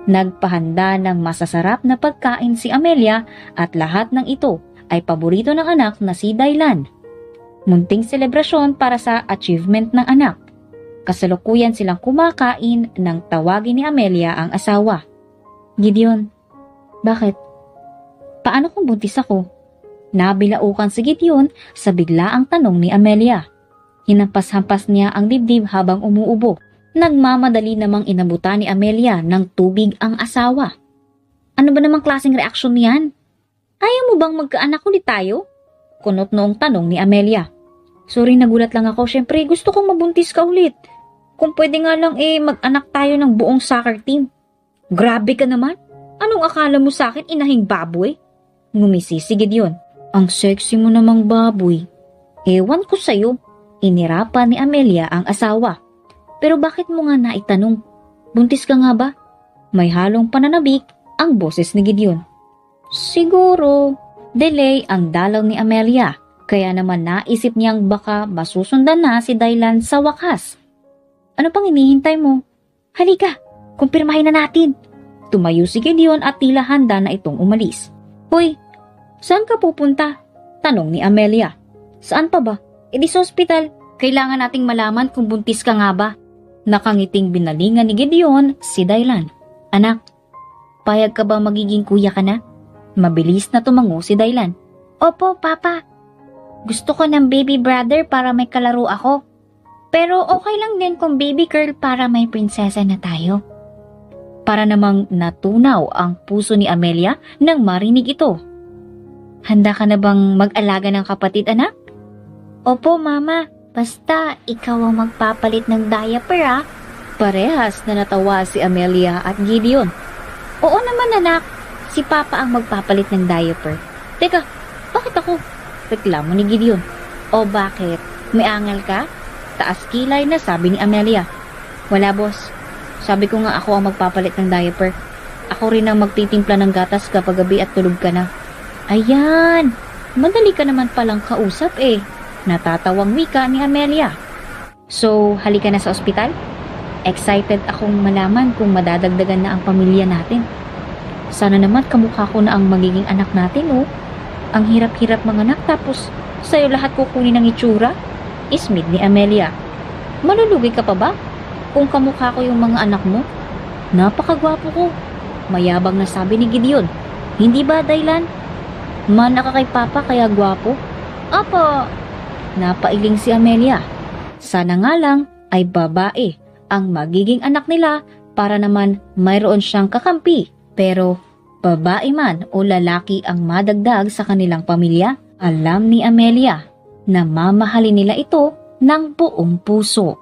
Nagpahanda ng masasarap na pagkain si Amelia at lahat ng ito ay paborito ng anak na si Dylan. Munting selebrasyon para sa achievement ng anak. Kasalukuyan silang kumakain nang tawagin ni Amelia ang asawa. Gideon, bakit? Paano kung buntis ako? Nabilaukan si Gideon sa biglaang tanong ni Amelia. Hinampas-hampas niya ang dibdib habang umuubo. Nagmamadali namang inabutan ni Amelia ng tubig ang asawa. Ano ba namang klaseng reaksyon niyan? Ayaw mo bang magkaanak ulit tayo? Kunot noong tanong ni Amelia. Sorry, nagulat lang ako. Syempre, gusto kong mabuntis ka ulit. Kung pwede nga lang mag-anak tayo ng buong soccer team. Grabe ka naman. Anong akala mo sa akin, inahing baboy? Ngumisi si Gideon. Ang sexy mo namang baboy. Ewan ko sa'yo. Inirapan ni Amelia ang asawa. Pero bakit mo nga naitanong? Buntis ka nga ba? May halong pananabik ang boses ni Gideon. Siguro. Delay ang dalaw ni Amelia. Kaya naman naisip niyang baka masusundan na si Dylan sa wakas. Ano pang hinihintay mo? Halika, kumpirmahin na natin. Tumayo si Gideon at tila handa na itong umalis. Hoy, saan ka pupunta? Tanong ni Amelia. Saan pa ba? Di sa ospital. Kailangan nating malaman kung buntis ka nga ba. Nakangiting binalingan ni Gideon si Dylan. Anak, payag ka ba magiging kuya ka na? Mabilis na tumango si Dylan. Opo, Papa. Gusto ko ng baby brother para may kalaro ako. Pero okay lang din kung baby girl para may prinsesa na tayo. Para namang natunaw ang puso ni Amelia nang marinig ito. Handa ka na bang mag-alaga ng kapatid, anak? Opo, Mama. Basta ikaw ang magpapalit ng diaper, ah. Parehas na natawa si Amelia at Gideon. Oo naman, anak. Si Papa ang magpapalit ng diaper. Teka, bakit ako? Reklamo ni Gideon. O bakit? May angal ka? Taas kilay na sabi ni Amelia. Wala, boss. Sabi ko nga ako ang magpapalit ng diaper. Ako rin ang magtitimpla ng gatas kapag gabi at tulog ka na. Ayan! Madali ka naman palang kausap eh. Natatawang wika ni Amelia. So, halika na sa ospital? Excited akong malaman kung madadagdagan na ang pamilya natin. Sana naman kamukha ko na ang magiging anak natin, oh. Ang hirap-hirap manganak tapos sa'yo lahat kukunin ng itsura? Ismid ni Amelia. Malulugi ka pa ba? Kung kamukha ko yung mga anak mo? Napakagwapo ko. Mayabang na sabi ni Gideon. Hindi ba, Dylan? Mana ka kay Papa kaya gwapo? Opo. Napailing si Amelia. Sana nga lang ay babae ang magiging anak nila para naman mayroon siyang kakampi. Pero babae man o lalaki ang madagdag sa kanilang pamilya, alam ni Amelia na mamahalin nila ito ng buong puso.